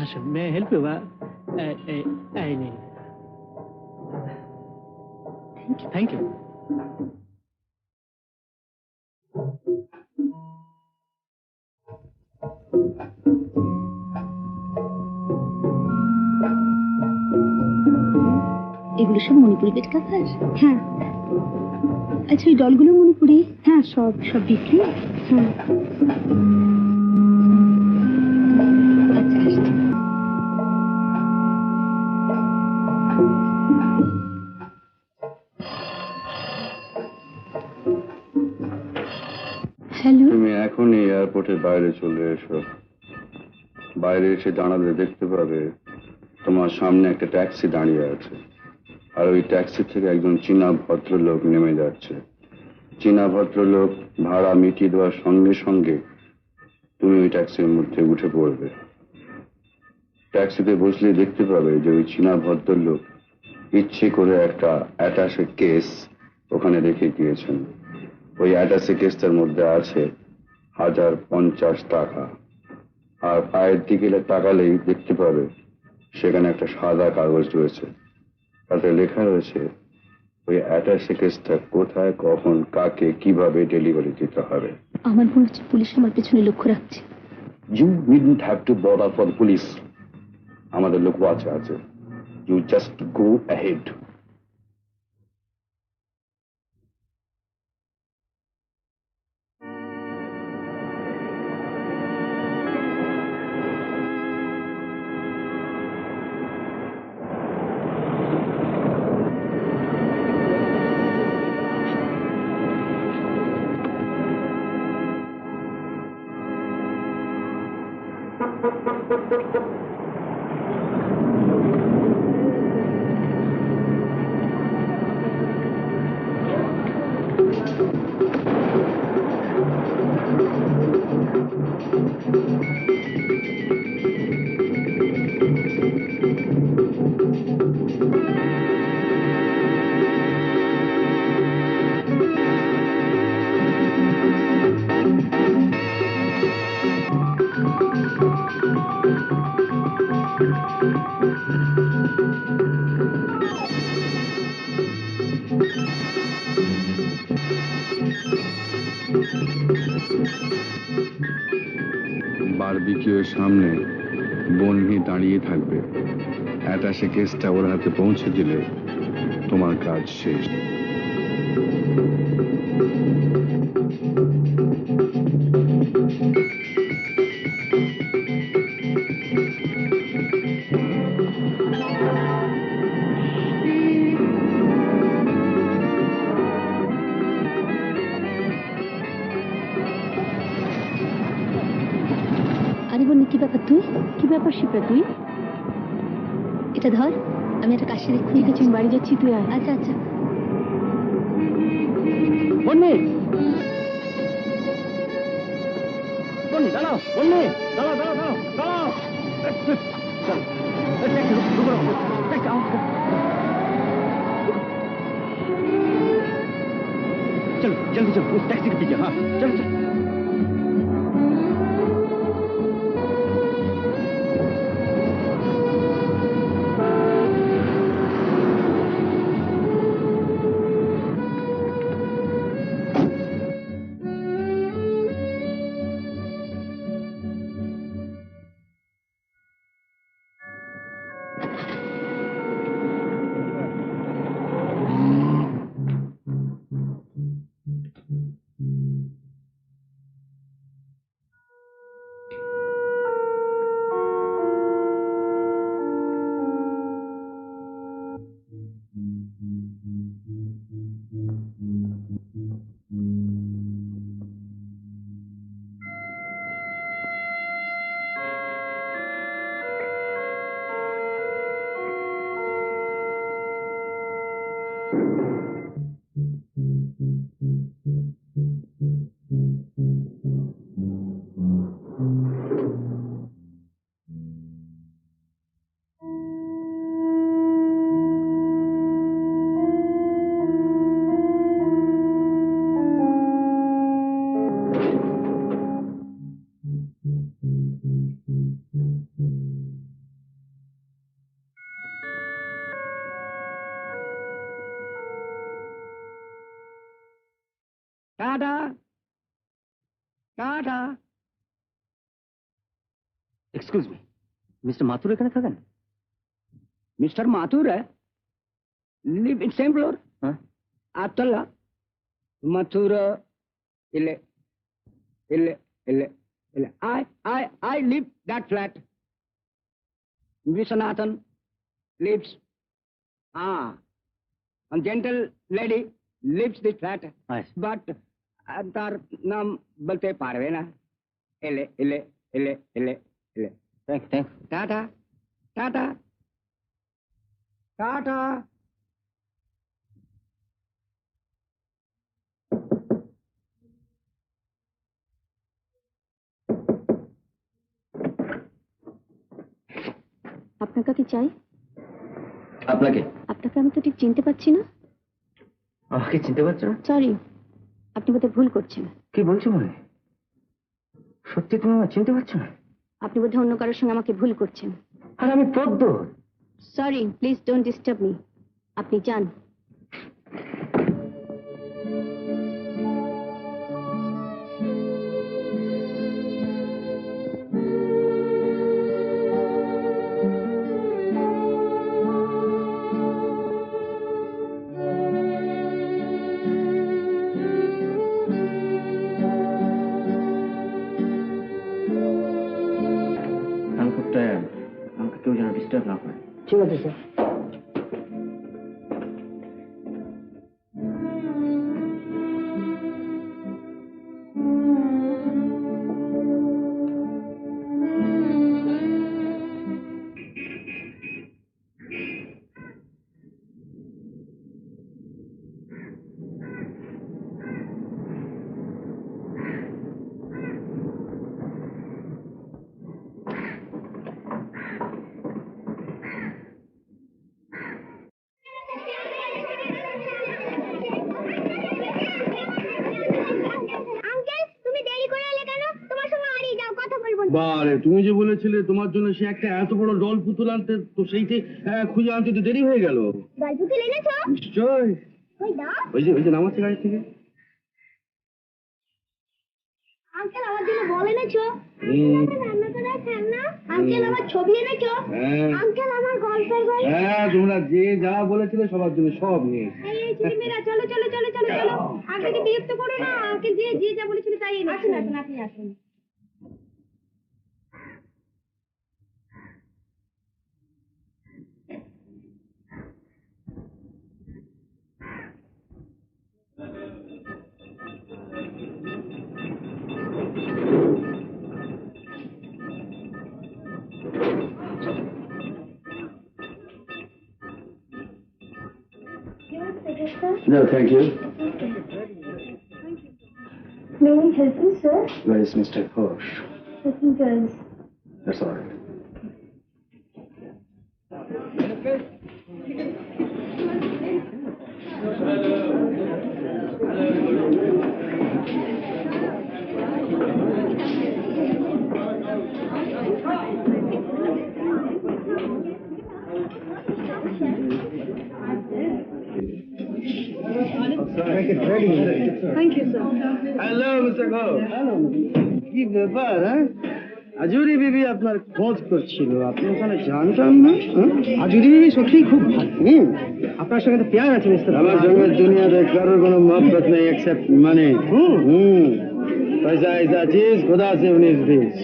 আসুন, মে হেল্প ইউ? এই নিন। Thank you. এগুলো সব মণিপুরি বেড কাভার? হ্যাঁ। আচ্ছা, ওই ডলগুলো মণিপুরি? হ্যাঁ, সব সব বিক্রি। হ্যাঁ। আচ্ছা, আসছি। হ্যালো। তুমি এখনই এয়ারপোর্টের বাইরে চলে এসো। বাইরে এসে দাঁড়ালে দেখতে পাবে তোমার সামনে একটা ট্যাক্সি দাঁড়িয়ে আছে, আর ওই ট্যাক্সি থেকে একজন চীনা ভদ্রলোক নেমে যাচ্ছে। চীনা ভদ্রলোক ভাড়া মিটিয়ে দেওয়ার সঙ্গে সঙ্গে তুমি ওই ট্যাক্সির মধ্যে উঠে পড়বে। ট্যাক্সিতে বসলে দেখতে পাবে যে ওই চীনা ভদ্রলোক ইচ্ছে করে একটা অ্যাটাচে কেস ওখানে রেখে গিয়েছেন। ওই অ্যাটাচে কেসটার মধ্যে আছে 1050 টাকা, আর পায়ের দিকে তাকালেই দেখতে পাবে সেখানে একটা সাদা কাগজ রয়েছে, তাতে লেখা রয়েছে ওই অ্যাটাচে কেসটা কোথায়, কখন, কাকে, কিভাবে ডেলিভারি দিতে হবে। আমার মনে হচ্ছে পুলিশ আমার পেছনে লক্ষ্য রাখছে। You needn't have to bother for the police. আমাদের লোক ওয়াচে আছে। You just go ahead. বারবিকিউর সামনে বন্যি দাঁড়িয়ে থাকবে। অ্যাটাশে কেসটা ওর হাতে পৌঁছে দিলে তোমার কাজ শেষ। আরে বন্নি, কি ব্যাপার তুই? কি ব্যাপার শিপ্রা তুই? এটা ধর, আমি একটা কাশি দেখছি। ঠিক আছে, আমি বাড়ি যাচ্ছি, তুই আয়। আচ্ছা আচ্ছা। বন্নি, বন্নি দাঁড়াও, বন্নি দাঁড়াও, দাঁড়াও, দাঁড়াও, দাঁড়াও। चलो जल्दी चलो, उस टैक्सी के पीछे। हाँ चलो चलो। Tata tata. Excuse me, mister Mathur এখানে থাকেন? Mister Mathur live in same floor. আটতলা। মাথুর ইলে ইলে ইলে ইলে I live that flat. Viswanathan lives. A gentle lady lives this flat. But তার নাম বলতে পারবে না। এলে এলে এলে এলে এলে। Tata tata tata. আপনার কাকে চাই? আপনাকে? আপনাকে আমি তো ঠিক চিনতে পারছি না। আমাকে চিনতে পারছো না? সরি, আপনি বোধহয় ভুল করছেন। কি বলছো মনে? সত্যি তুমি আমাকে চিনতে পারছো না? আপনি বোধহয় অন্য কারোর সঙ্গে আমাকে ভুল করছেন। আর আমি পদ্ম। Sorry, please don't disturb me. আপনি যান। ঠিক আছে স্যার। বারে, তুমি যে বলেছিলে তোমার জন্য সে একটা এত বড় ডল পুতুল আনতে, তো সেইটি খুঁজে আনতে তো দেরি হয়ে গেল। পুতুল এনেছো? নিশ্চয়। ওই যে নামাচ্ছে গাড়ি থেকে। আঙ্কেল আমার জন্য বল এনেছো? রান্না করা খেলনা? আঙ্কেল আমার ছবি এনেছো? আঙ্কেল আমার গল্পের বই? হ্যাঁ, তোমরা যে যা বলেছিলে সবার জন্য সব নিয়ে। এই ছেলেমেয়েরা চলো চলো চলো চলো চলো, আঙ্কেলকে বিরক্ত করো না। আঙ্কেল যে যে যা বলেছিল তাই এনেছে। আসুন আসুন, আপনি আসুন। No, thank you. May I help you, sir? Where is Mr. Ghosh? I think there's... That's all right. Thank you sir. Hello mister Ghosh. কি ব্যাপার, হ্যাঁ? আজুরি বিবি আপনার খোঁজ করছিল, আপনি ওখানে জানতাম না? আজুরি বিবি সত্যি খুব ভালো। আপনার সঙ্গে তো প্যার আছে মিস্টার। আমার সঙ্গে দুনিয়াতে কারোর কোনো মহব্বত নেই এক্সেপ্ট মানি। পয়সা ऐसा चीज खुदा से 19-20।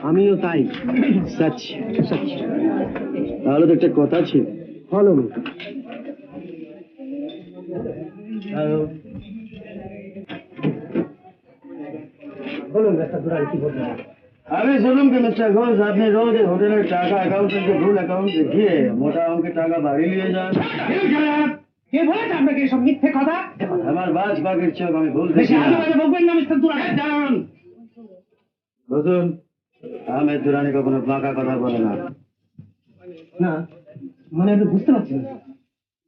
আমিও তাই। সচ সচ। তাহলে তো একটা কথা ছিল। Follow me. হ্যালো, বলুন মিস্টার দুরানি, কি বলবেন? আমি শুনুন কি মিস্টার ঘোষ, আপনি রোজ হোটেলের টাকা অ্যাকাউন্টে ভুল অ্যাকাউন্ট দেখিয়ে মোটা অঙ্কের টাকা বাড়ি নিয়ে যান। কে বলেছে আপনাকে এসব মিথ্যে কথা? আমার বাজ বাগের চোখ, আমি ভুল দেখি না। বলবেন না মিস্টার দুরানি। জান বুঝুন, আহমেদ দুরানি কখনো বাঁকা কথা বলে না। না মানে আপনি বুঝতে পারছেন না,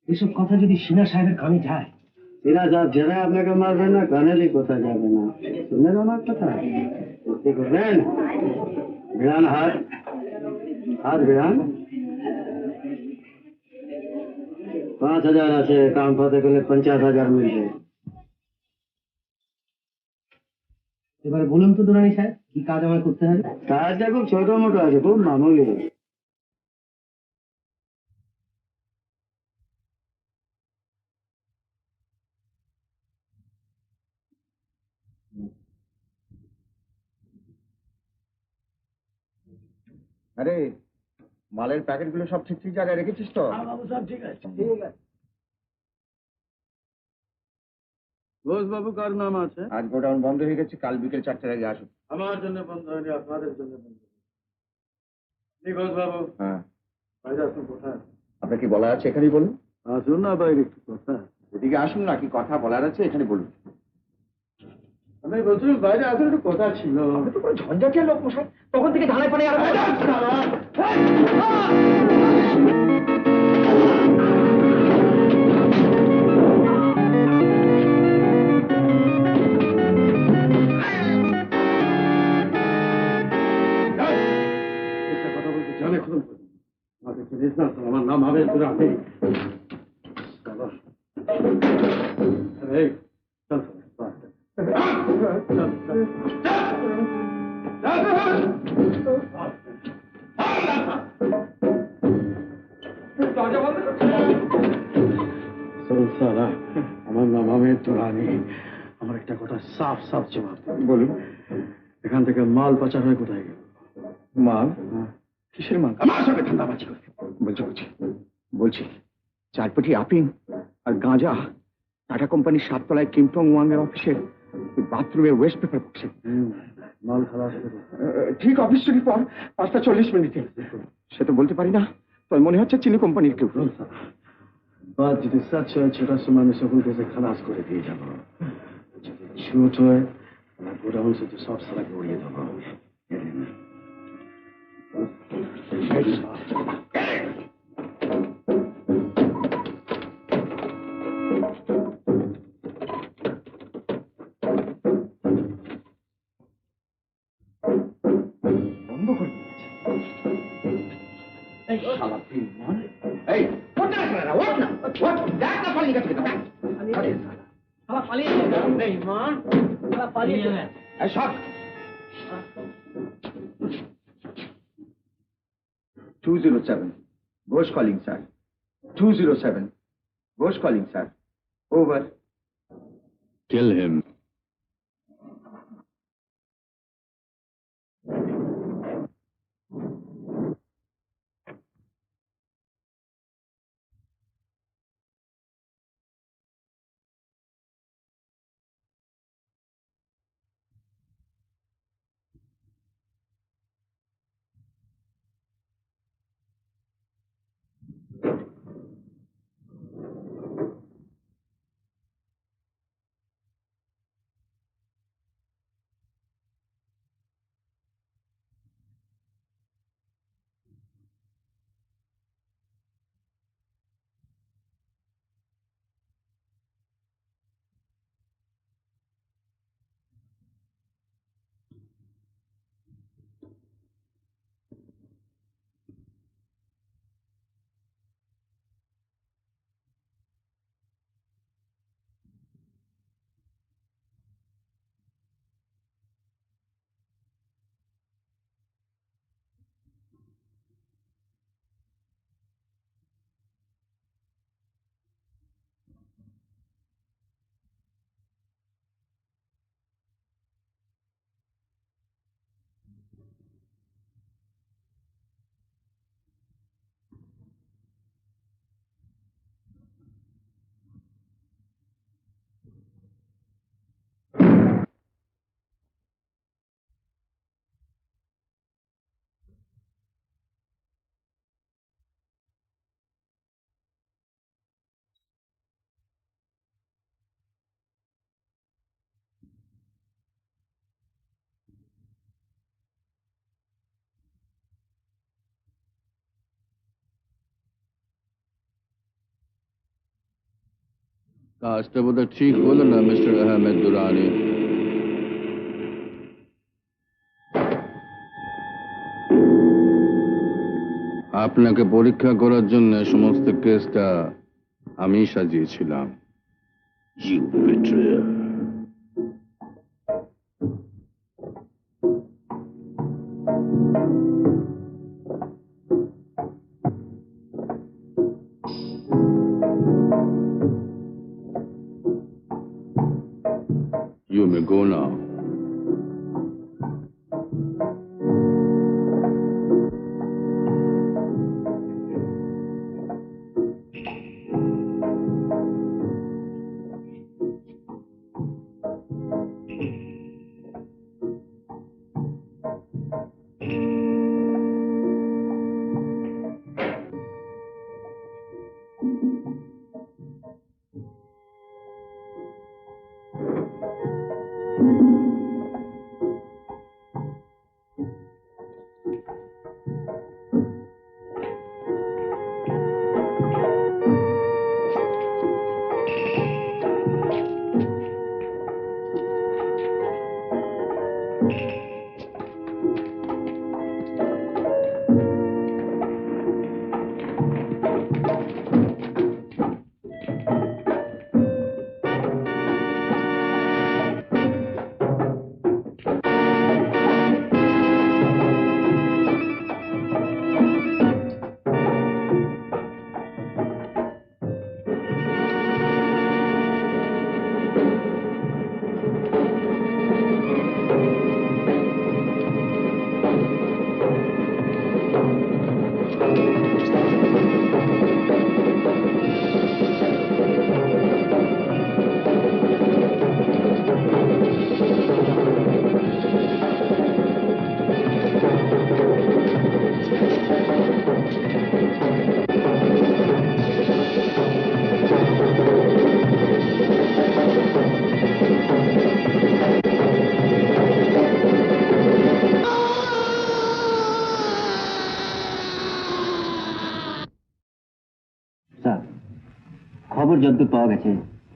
এসব কথা যদি সিনা সাহেবের কানে যায়। সিনা সাহেব জেনে আপনাকে মারবেন না, কানেরই কথা যাবে না। শুনলেন আমার কথা? বুঝতে করবেন? বিরান হাত হাত বিরান। 5,000 আছে, অ্যাকাউন্ট হতে গেলে 50,000 মিলবে। এবারে বলুন তো দুরানি সাহেব, কি কাজ আমার করতে হবে? কাজটা খুব ছোট মোটো আছে, খুব মামুলি। আরে, মালের প্যাকেটগুলো সব ঠিক ঠিক জায়গায় রেখেছিস তো? সব ঠিক আছে, ঠিক আছে। ঘোষ বাবু কার নাম আছে? আজ গোডাউন বন্ধ হয়ে গেছে, কাল বিকেল 4টার আগে আসুন। আমার জন্য বন্ধ হয়নি, আপনাদের জন্য বন্ধ হয়নি। ঘোষ বাবু, হ্যাঁ, বাইরে আসুন। কোথায়? আপনার কি বলার আছে এখানেই বলুন। আসুন না বাইরে, একটু কথা। এদিকে আসুন না, কি কথা বলার আছে এখানে বলুন। আমি বলছিলাম বাইরে আসুন, একটু কথা ছিল। তো কোনো ঝঞ্ঝাটিয়া লোক মশাই, তখন থেকে ধানায় পানি আর কথা বলতে জানে খুন আমাকে চিনিস না তো? আমার নাম আবেদ দুরানি। এই চল সালা, আমার নাম আবেদ দুরানি। আমার একটা কথা সাফ সাফ জবাব। বলুন। এখান থেকে মাল পাচার হয়ে কোথায় গেল? মাল? কিসের মাল? আমার সঙ্গে ধান্দাবাজি করে বলছি 4 পেটি আপিং আর গাঁজা টাটা কোম্পানির 7 তলায় কিমটং ওয়াং এর অফিসের বাথরুমে ওয়েস্ট পেপার বক্সে। মাল খালাস করে ঠিক অফিস ছুটির পর 5:40 সে তো বলতে পারি না, তবে মনে হচ্ছে চিনি কোম্পানির কেউ। বাদ যদি সচ হয় ছোটার সময় আমি সকলকে সে খালাস করে দিয়ে যাবো, যদি ঝুট হয় আমার গোডাউন से तो सब सड़क उड़िए देबो। বন্ধ করে দিয়েছে। এই শালা বেঈমান। এই ওঠ না শালা, ওঠ না, ওঠ, দেখ না পালিয়ে গেছে কিনা, শালা পালিয়ে যাবে বেঈমান, শালা পালিয়ে যাবে। এই সব 207 Ghosh calling sir, 207 Ghosh calling sir, over. Kill him. কাজটা বোধহয় ঠিক হলো না মিস্টার আহমেদ দুরানি। আপনাকে পরীক্ষা করার জন্য সমস্ত কেসটা আমি সাজিয়েছিলাম। You betrayer. You may go now. খবর যদ্দূর পাওয়া গেছে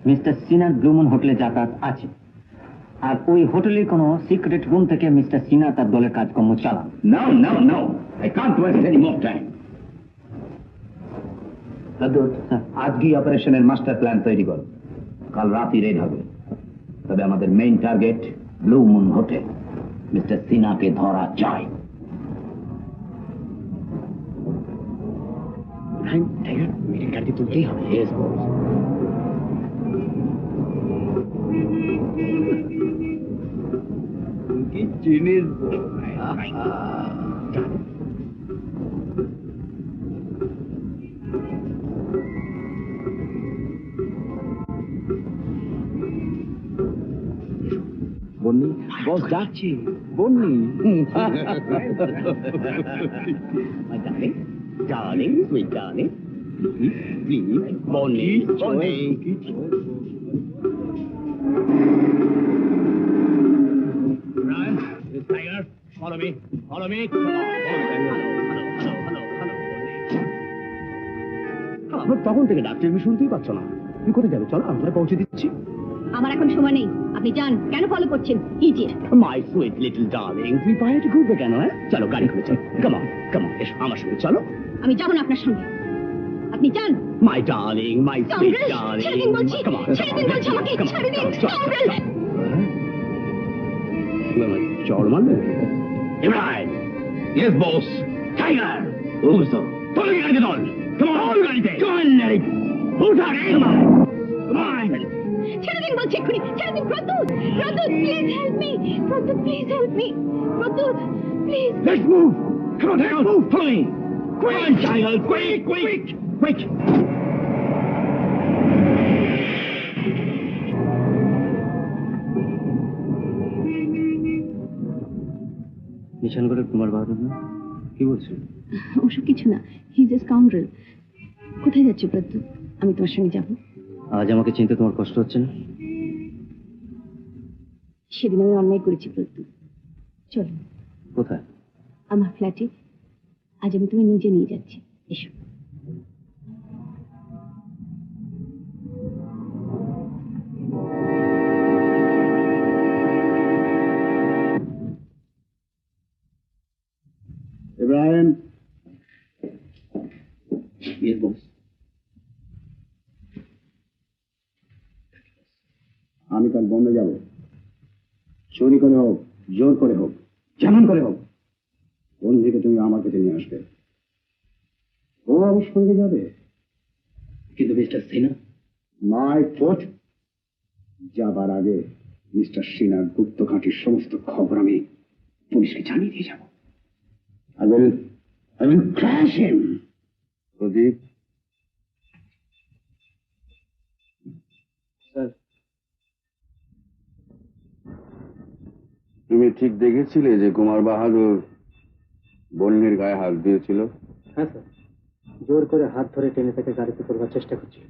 মিস্টার সিনার ব্লু মুন হোটেলে যাতায়াত আছে, আর ওই হোটেলের কোনো সিক্রেট রুম থেকে মিস্টার সিনা তার দলের কাজকর্ম চালান। Now now now, I can't waste any more time. আজকেই অপারেশনের মাস্টার প্ল্যান তৈরি করো, কাল রাতই রেড হবে। তবে আমাদের main target blue moon hotel. Mister সিনাকে ধরা চাই। মিটিং কার্ডটি তুলতেই হবে। কি জিনিস বন্নি, বস যাচ্ছে। Bonny darling, sweet darling, please Bonny, Bonny. Tiger, follow me, follow me. Come on, hello. তখন থেকে ডাক্তার শুনতেই পাচ্ছ না। তুই কোথায় যাবে? চলো আমরা পৌঁছে দিচ্ছি। আমার এখন সময় নেই, আপনি যান। কেন ফলো করছেন? Idiot. My sweet little darling, তুই পায়ে ঘুরবে কেন? হ্যাঁ, চলো গাড়ি করে চল। কাম অন, এসো আমার সঙ্গে চলো। আমি যাব না আপনার সঙ্গে, আপনি যান। My darling, my sweet darling, ছেড়ে দিন বলছি, ছেড়ে দিন বলছি আমাকে, ছেড়ে দিন। চড় মারলে? Imran, yes boss. টাইগার, ওসো তোলে গাড়িতে দল। কাম অন, গাড়িতে চল। উঠা রে, কাম অন। ছেড়ে দিন বলছি এক্ষুনি, ছেড়ে দিন। Pradyut, Pradyut please help me, Pradyut please help me, Pradyut please. Let's move. Come on, Tiger, move. Follow me. Quick, Tiger, quick, quick, quick. নিশানগড়ের কুমার বাহাদুর না? কি বলছো? ওসব কিছু না, হি ইজ এ স্কাউন্ড্রেল। কোথায় যাচ্ছ প্রদ্যুৎ? আমি তোমার সঙ্গে যাব। আজ আমাকে চিনতে তোমার কষ্ট হচ্ছে না? সেদিন আমি অন্যায় করেছি প্রদ্যুৎ। চলো। কোথায়? আমার ফ্ল্যাটে। আজ আমি তুমি নিজে নিয়ে যাচ্ছি, এসো। Ibrahim. Yes, boss. আমি কাল বন্ধে যাব। চুরি করে হোক, জোর করে হোক, যেমন করে হোক, বন্ধুকে তুমি আমার কাছে নিয়ে আসবে। ও আমার সঙ্গে যাবে। কিন্তু মিস্টার সিনা? My foot. যাবার আগে মিস্টার সিনার গুপ্ত ঘাঁটির সমস্ত খবর আমি পুলিশকে জানিয়ে দিয়ে যাব। I will crash him. Pradip, sir, তুমি ঠিক দেখেছিলে যে কুমার বাহাদুর বন্যের গায়ে হাত দিয়েছিল? হ্যাঁ স্যার, জোর করে হাত ধরে টেনে তাকে গাড়িতে তোলবার চেষ্টা করছিল।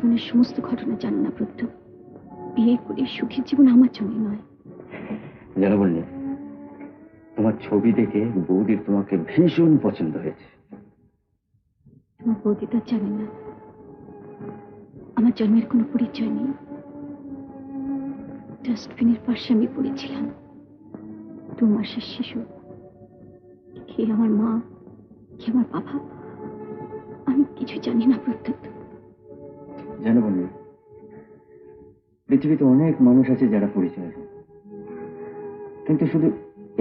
জীবনের সমস্ত ঘটনা জানো না প্রত্যেক। বিয়ে করে সুখের জীবন আমার জন্য নয়। জানো বললি, তোমার ছবি দেখে বৌদির তোমাকে ভীষণ পছন্দ হয়েছে। তোমার বৌদি তো জানে না আমার জন্মের কোনো পরিচয় নেই। ডাস্টবিনের পাশে আমি পড়েছিলাম, 2 মাসের শিশু। কে আমার মা, কে আমার বাবা, আমি কিছু জানি না প্রত্যেক। জানো বললি, পৃথিবীতে অনেক মানুষ আছে যারা পরিচয় হয়, কিন্তু শুধু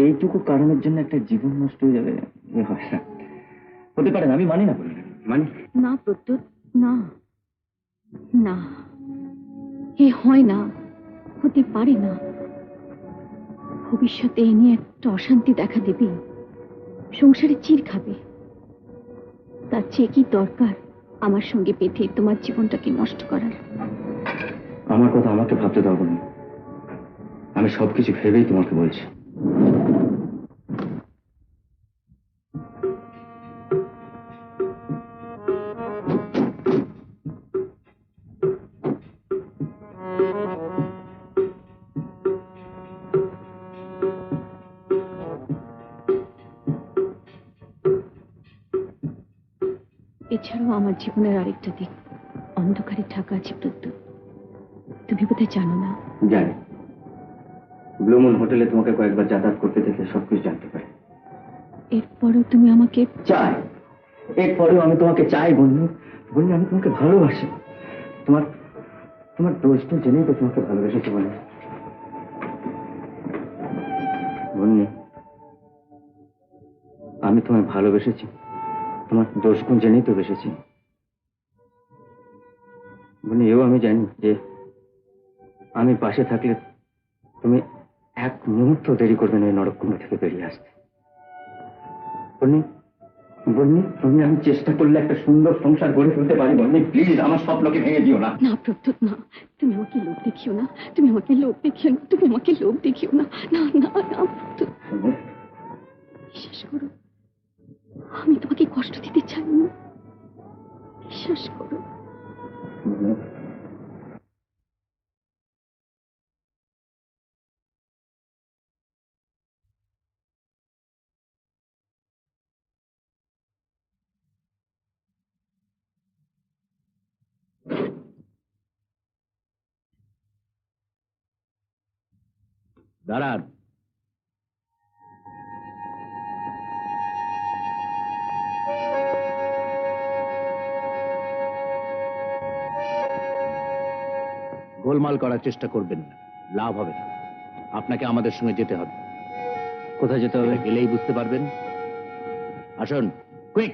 এইটুকু কারণের জন্য একটা জীবন নষ্ট হয়ে যাবে, এ হয় না, হতে পারে না। আমি মানি না বললি, মানি না প্রত্যুত, না না, এ হয় না, হতে পারে না। ভবিষ্যতে এ নিয়ে একটা অশান্তি দেখা দেবে, সংসারে চির খাবে। তার চেয়ে কি দরকার আমার সঙ্গে বেঁধে তোমার জীবনটাকে নষ্ট করার? আমার কথা আমাকে ভাবতে দাও বললি, আমি সবকিছু ভেবেই তোমাকে বলছি। এছাড়াও আমার জীবনের আরেকটা দিক অন্ধকারে ঢাকা আছে প্রত্যুত। তুমি বোধহয় জানো না। জানি, ব্লু মুন হোটেলে তোমাকে কয়েকবার যাতায়াত করতে দেখে সবকিছু জানতে পারি। এরপরও তুমি আমাকে চাই, এরপরেও আমি তোমাকে চাই বন্ধু। বললি আমি তোমাকে ভালোবাসি। তোমার তোমার দোষটা জেনেই তো তোমাকে ভালোবেসেছি বলে। বললি আমি তোমায় ভালোবেসেছি, তোমার দোষ গুণ জেনেই তো বেসেছি। বলি এও আমি জানি যে আমি পাশে থাকলে তুমি এক মুহূর্ত দেরি করবে না এই নরককুণ্ড থেকে বেরিয়ে আসতে। বলনি বলনি তুমি আমি চেষ্টা করলে একটা সুন্দর সংসার গড়ে তুলতে পারি। বলনি প্লিজ আমার স্বপ্নকে ভেঙে দিও না। না প্রত্যুত না, তুমি আমাকে লোভ দেখিও না, তুমি আমাকে লোভ দেখিও না, তুমি আমাকে লোভ দেখিও না। না না না প্রত্যুত, বিশ্বাস করো, আমি তোমাকে কষ্ট দিতে চাই না, বিশ্বাস করো। দাঁড়ান, গোলমাল করার চেষ্টা করবেন না, লাভ হবে না। আপনাকে আমাদের সঙ্গে যেতে হবে। কোথায় যেতে হবে? গেলেই বুঝতে পারবেন। আসুন, quick.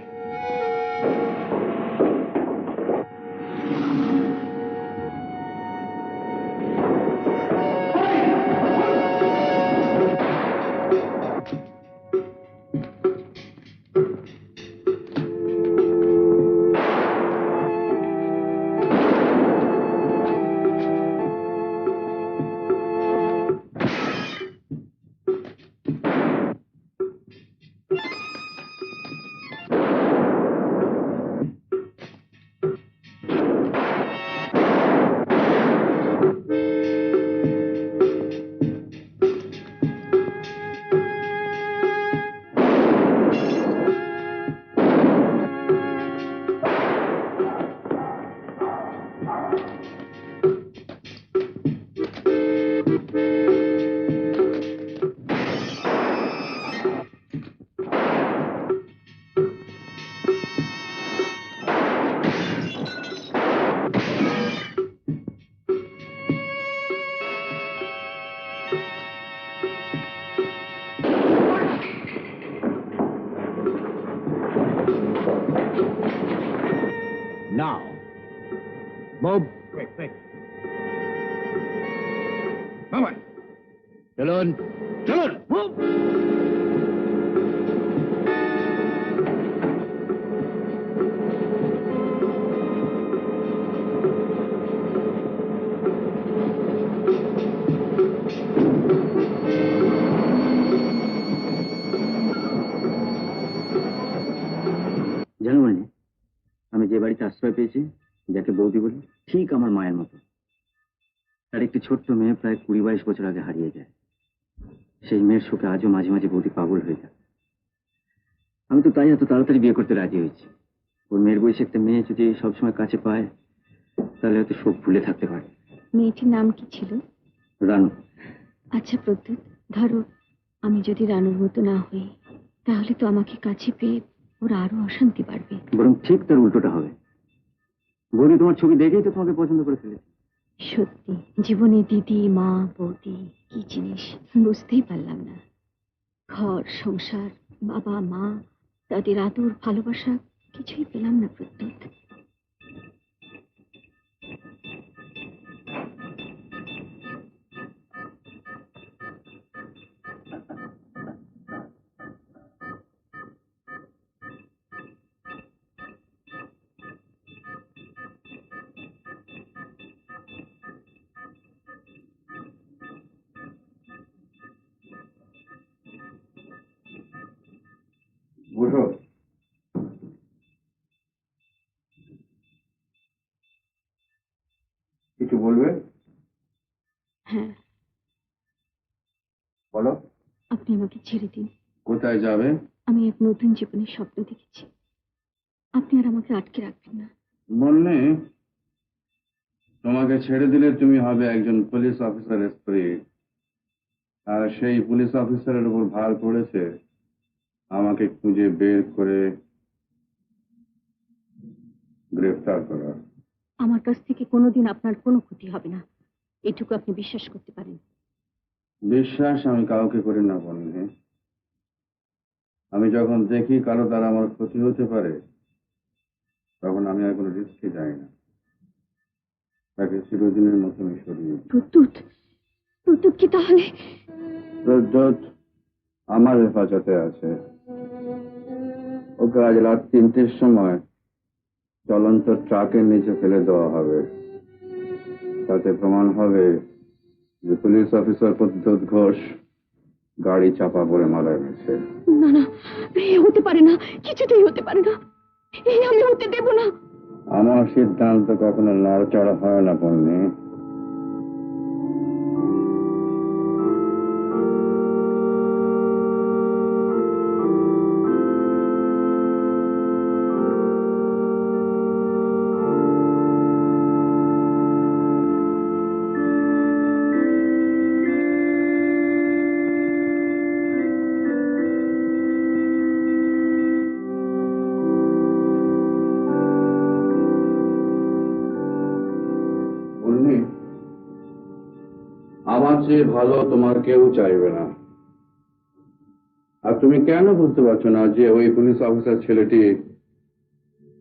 Now, move. Quick, quick. Come on. চলুন, চলুন, move. জানো মানে আমি যে বাড়িতে আশ্রয় পেয়েছি যাকে বৌদি বলি ঠিক আমার মায়ের মতো। তার একটি ছোট্ট মেয়ে প্রায় 20-22 বছর আগে হারিয়ে যায়। সেই মেয়ের শোকে আজও মাঝে মাঝে বৌদি পাগল হয়ে যায়। আমি তো তাই এত তাড়াতাড়ি বিয়ে করতে রাজি হয়েছি। ওর মেয়ের বয়সী একটা মেয়ে যদি সবসময় কাছে পায় তাহলে হয়তো শোক ভুলে থাকতে পারে। মেয়েটির নাম কি ছিল? রানু। আচ্ছা প্রদ্যুৎ, ধরো আমি যদি রানুর মতো না হই, তাহলে তো আমাকে কাছে পেয়ে ওরা আরো অশান্তি বাড়বে। বরং ঠিক তার উল্টোটা হবে। বৌদি তোমার ছবি দেখেই তো তোমাকে পছন্দ করে ফেলেছে। সত্যি জীবনে দিদি, মা, বৌদি কি জিনিস বুঝতেই পারলাম না। ঘর সংসার, বাবা মা, তাদের আদর ভালোবাসা কিছুই পেলাম না প্রদ্যুৎ। বুঝো, কিছু বলবে? হ্যাঁ, বলো। আপনি আমাকে ছেড়ে দিন। কোথায় যাবে? আমি এক নতুন জীবনের স্বপ্ন দেখেছি, আপনি আর আমাকে আটকে রাখবেন না। বললে তোমাকে ছেড়ে দিলে তুমি হবে একজন পুলিশ অফিসারের স্ত্রী, আর সেই পুলিশ অফিসারের উপর ভার পড়েছে আমাকে খুঁজে বের করে গ্রেফতার করা। আমার কাছ থেকে কোনোদিন আপনার কোনো ক্ষতি হবে না, এটুকু আপনি বিশ্বাস করতে পারেন। বিশ্বাস আমি কাউকে করি না বন্ধু। আমি যখন দেখি কারো দ্বারা আমার ক্ষতি হতে পারে তখন আমি আর কোনো রিস্কে যাই না, তাকে চিরদিনের মতো আমি সরিয়ে দিই। প্রদ্যুৎ, প্রদ্যুৎ কি তাহলে? প্রদ্যুৎ আমার হেফাজতে আছে। ওকে আজ রাত 3টের সময় চলন্ত ট্রাকের নিচে ফেলে দেওয়া হবে। তাতে প্রমাণ হবে যে পুলিশ অফিসার প্রদ্যুৎ ঘোষ গাড়ি চাপা পড়ে মারা গেছে। না না, এ হতে পারে না, কিছুতেই হতে পারে না, এই আমি হতে দেব না। আমার সিদ্ধান্ত কখনো নড়চড় হয় না পন্নী। আমার চেয়ে ভালো তোমার কেউ চাইবে না। আর তুমি কেন বুঝতে পারছো না যে ওই পুলিশ অফিসার ছেলেটি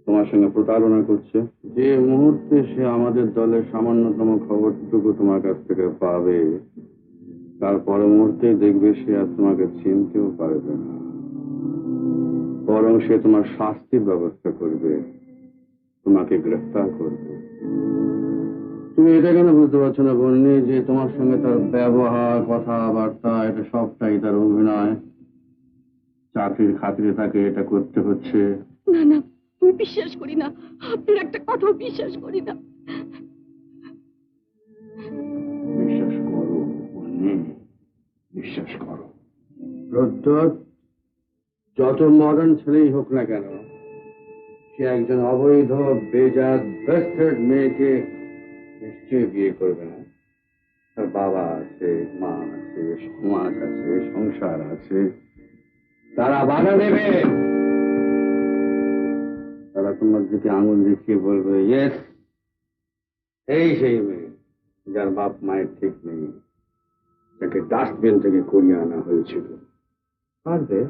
তোমার সঙ্গে প্রতারণা করছে? যে মুহূর্তে সে আমাদের দলের সামান্যতম খবরটুকু তোমার কাছ থেকে পাবে তার পরের মুহূর্তে দেখবে সে আর তোমাকে চিনতেও পারবে না, বরং সে তোমার শাস্তির ব্যবস্থা করবে, তোমাকে গ্রেফতার করবে। তুমি এটা কেন বুঝতে পারছো না বন্যে যে তোমার সঙ্গে তার ব্যবহার, কথাবার্তা এটা সবটাই তার অভিনয়? চাকরির খাতিরে তাকে এটা করতে হচ্ছে। না না, আমি বিশ্বাস করি না, আপনার একটা কথাও বিশ্বাস করি না। বিশ্বাস করো বন্যে, বিশ্বাস করো। প্রদ্যুৎ যত মডার্ন ছেলেই হোক না কেন, সে একজন অবৈধ বেজাত ব্যাস্টার্ড মেয়েকে নিশ্চয়ই বিয়ে করবে না। তার বাবা আছে, মা আছে, সমাজ আছে, সংসার আছে, তারা বাধা দেবে। তারা তোমার দিকে আঙুল দেখিয়ে বলবে, ইয়েস, এই সেই মেয়ে যার বাপ মায়ের ঠিক নেই, তাকে ডাস্টবিন থেকে করিয়ে আনা হয়েছিল। পারবে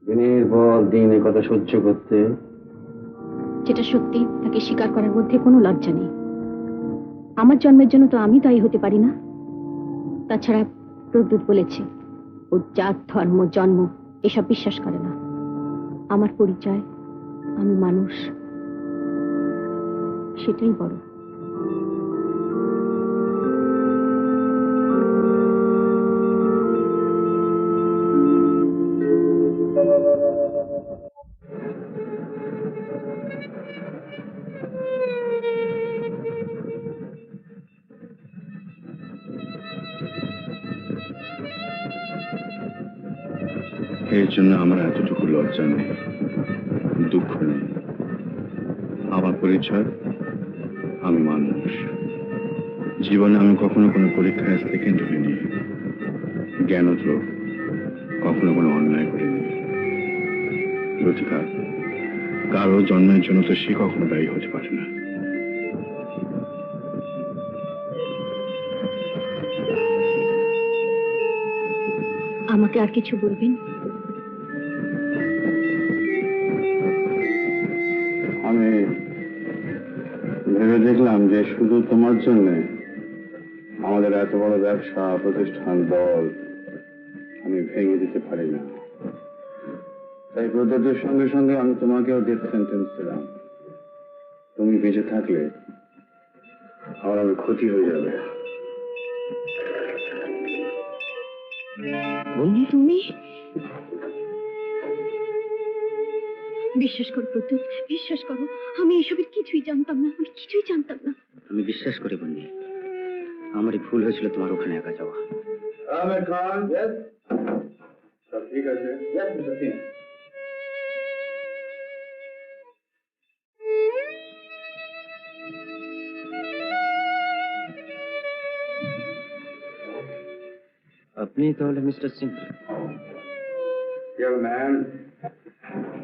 দিনের পর দিন এ কথা সহ্য করতে? যেটা সত্যি তাকে স্বীকার করার মধ্যে কোনো লজ্জা নেই। আমার জন্মের জন্য তো আমি দায়ী হতে পারি না। তাছাড়া প্রদ্যুৎ বলেছে ও জাত, ধর্ম, জন্ম এসব বিশ্বাস করে না। আমার পরিচয়, আমি মানুষ, সেটাই বড়। এর জন্য আমার এতটুকু লজ্জা নেই, দুঃখ নেই। আমার পরিচয়, আমি মানুষ। জীবনে আমি কখনো কোনো পরীক্ষায় সেকেন্ড হইনি, জ্ঞান তো কখনো কোনো অন্যায় করিনি। লতিকা, কারো জন্মের জন্য তো সে কখনো দায়ী হতে পারে না। আমাকে আর কিছু বলবেন? আমি ভেবে দেখলাম যে শুধু তোমার জন্য আমাদের এত বড় ব্যবসা প্রতিষ্ঠান দল আমি ভেঙে দিতে পারি না। তাই প্রদত্তের সঙ্গে সঙ্গে আমি তোমাকেও ডেথ সেন্টেন্স দিলাম। তুমি বেঁচে থাকলে আমার ক্ষতি হয়ে যাবে। তুমি বিশ্বাস করো প্রদ্যুৎ, বিশ্বাস করো, আমি এসবের কিছুই জানতাম না, আমি কিছুই জানতাম না। আমি বিশ্বাস করি বন্দি, আমারই ভুল হয়েছিল তোমার ওখানে একা যাওয়া। আহমেদ খান, সব ঠিক আছে? আপনি তাহলে মিস্টার সিং? ম্যান,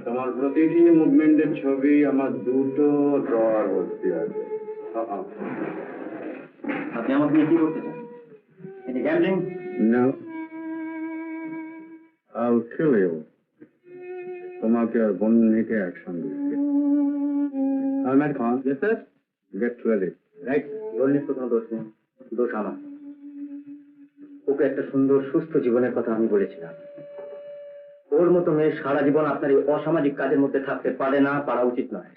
তোমার প্রতিটি মুভমেন্টের ছবি আমার দুটো ড্রয়ার ভর্তি আছে। আপনি আমাকে নিয়ে কি করতে চান? Any gambling? No. I'll kill you. তোমাকে আর বন্যকে একসঙ্গে। Ahmed Khan, Yes, sir. get ready. Right, বললে তো কোনো দোষ নেই, দোষ আমার। ওকে একটা সুন্দর সুস্থ জীবনের কথা আমি বলেছিলাম। ওর মতো মেয়ে সারা জীবন আপনার এই অসামাজিক কাজের মধ্যে থাকতে পারে না, পারা উচিত নয়।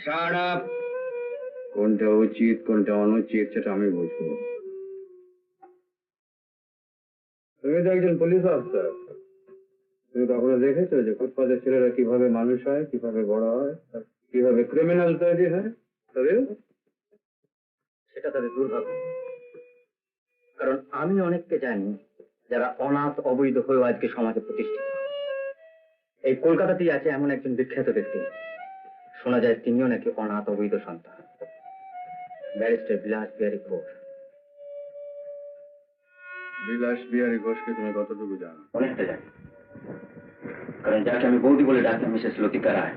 কোনটা উচিত কোনটা অনুচিত সেটা আমি বুঝবো। তুমি তো একজন পুলিশ অফিসার, তুমি কখনো দেখেছো যে ফুটপাতের ছেলেরা কিভাবে মানুষ হয়, কিভাবে বড় হয়, আর কিভাবে ক্রিমিনাল তৈরি হয়? তবে সেটা তাদের দুর্ভাগ্য, কারণ আমি অনেককে জানি যারা অনাথ অবৈধ হয়েও আজকে সমাজে প্রতিষ্ঠিত। এই কলকাতাতেই আছে এমন একজন বিখ্যাত ব্যক্তি, শোনা যায় তিনিও নাকি অনাথ অবৈধ সন্তান, ব্যারিস্টার বিলাস বিহারী ঘোষ। বিলাস বিহারী ঘোষকে তুমি কতটুকু জানো? অনেকটা জানি, কারণ যাকে আমি বৌদি বলে ডাকি মিসেস লতিকা রায়,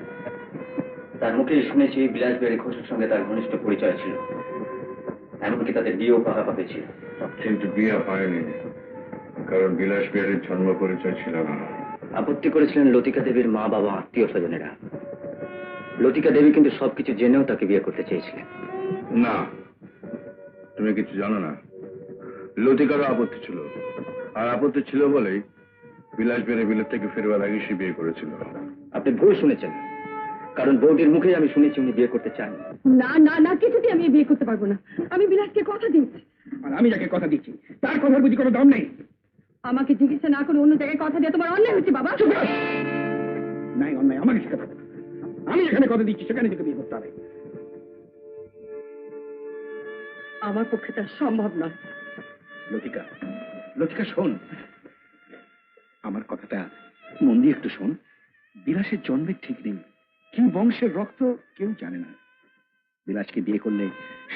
তার মুখেই শুনেছি বিলাস বিহারী ঘোষের সঙ্গে তার ঘনিষ্ঠ পরিচয় ছিল, এমনকি তাদের বিয়েও পাকাপাকি ছিল। কিন্তু বিয়ে হয়নি, কারণ বিলাস বিহারীর জন্ম পরিচয় ছিল না। আপত্তি করেছিলেন লতিকা দেবীর মা বাবা আত্মীয় স্বজনেরা। লতিকা দেবী কিন্তু সবকিছু জেনেও তাকে বিয়ে করতে চেয়েছিলেন। না, তুমি কিছু জানো না। লতিকারও আপত্তি ছিল, আর আপত্তি ছিল বলেই বিলাস বিহারী বিলেত থেকে ফেরবার আগে সে বিয়ে করেছিল। আপনি ভুল শুনেছেন, কারণ বৌদির মুখেই আমি শুনেছি উনি বিয়ে করতে চান। না না না, কিছুতেই আমি বিয়ে করতে পারবো না। আমি বিলাসকে কথা দিচ্ছি। আর আমি যাকে কথা দিচ্ছি তার কথার বুঝি কোনো দাম নেই? আমাকে জিজ্ঞাসা না করে অন্য জায়গায় কথা দিয়ে তোমার অন্যায় হচ্ছে বাবা। নাই অন্যায় আমাকে শেখাতে হবে না। আমি যেখানে কথা দিচ্ছি সেখানে থেকে বিয়ে করতে হবে। আমার পক্ষে তা সম্ভব নয়। লতিকা, লতিকা শোন, আমার কথাটা মন দিয়ে একটু শোন। বিলাসের জন্মের ঠিক নেই, কি বংশের রক্ত কেউ জানে না। বিলাসকে বিয়ে করলে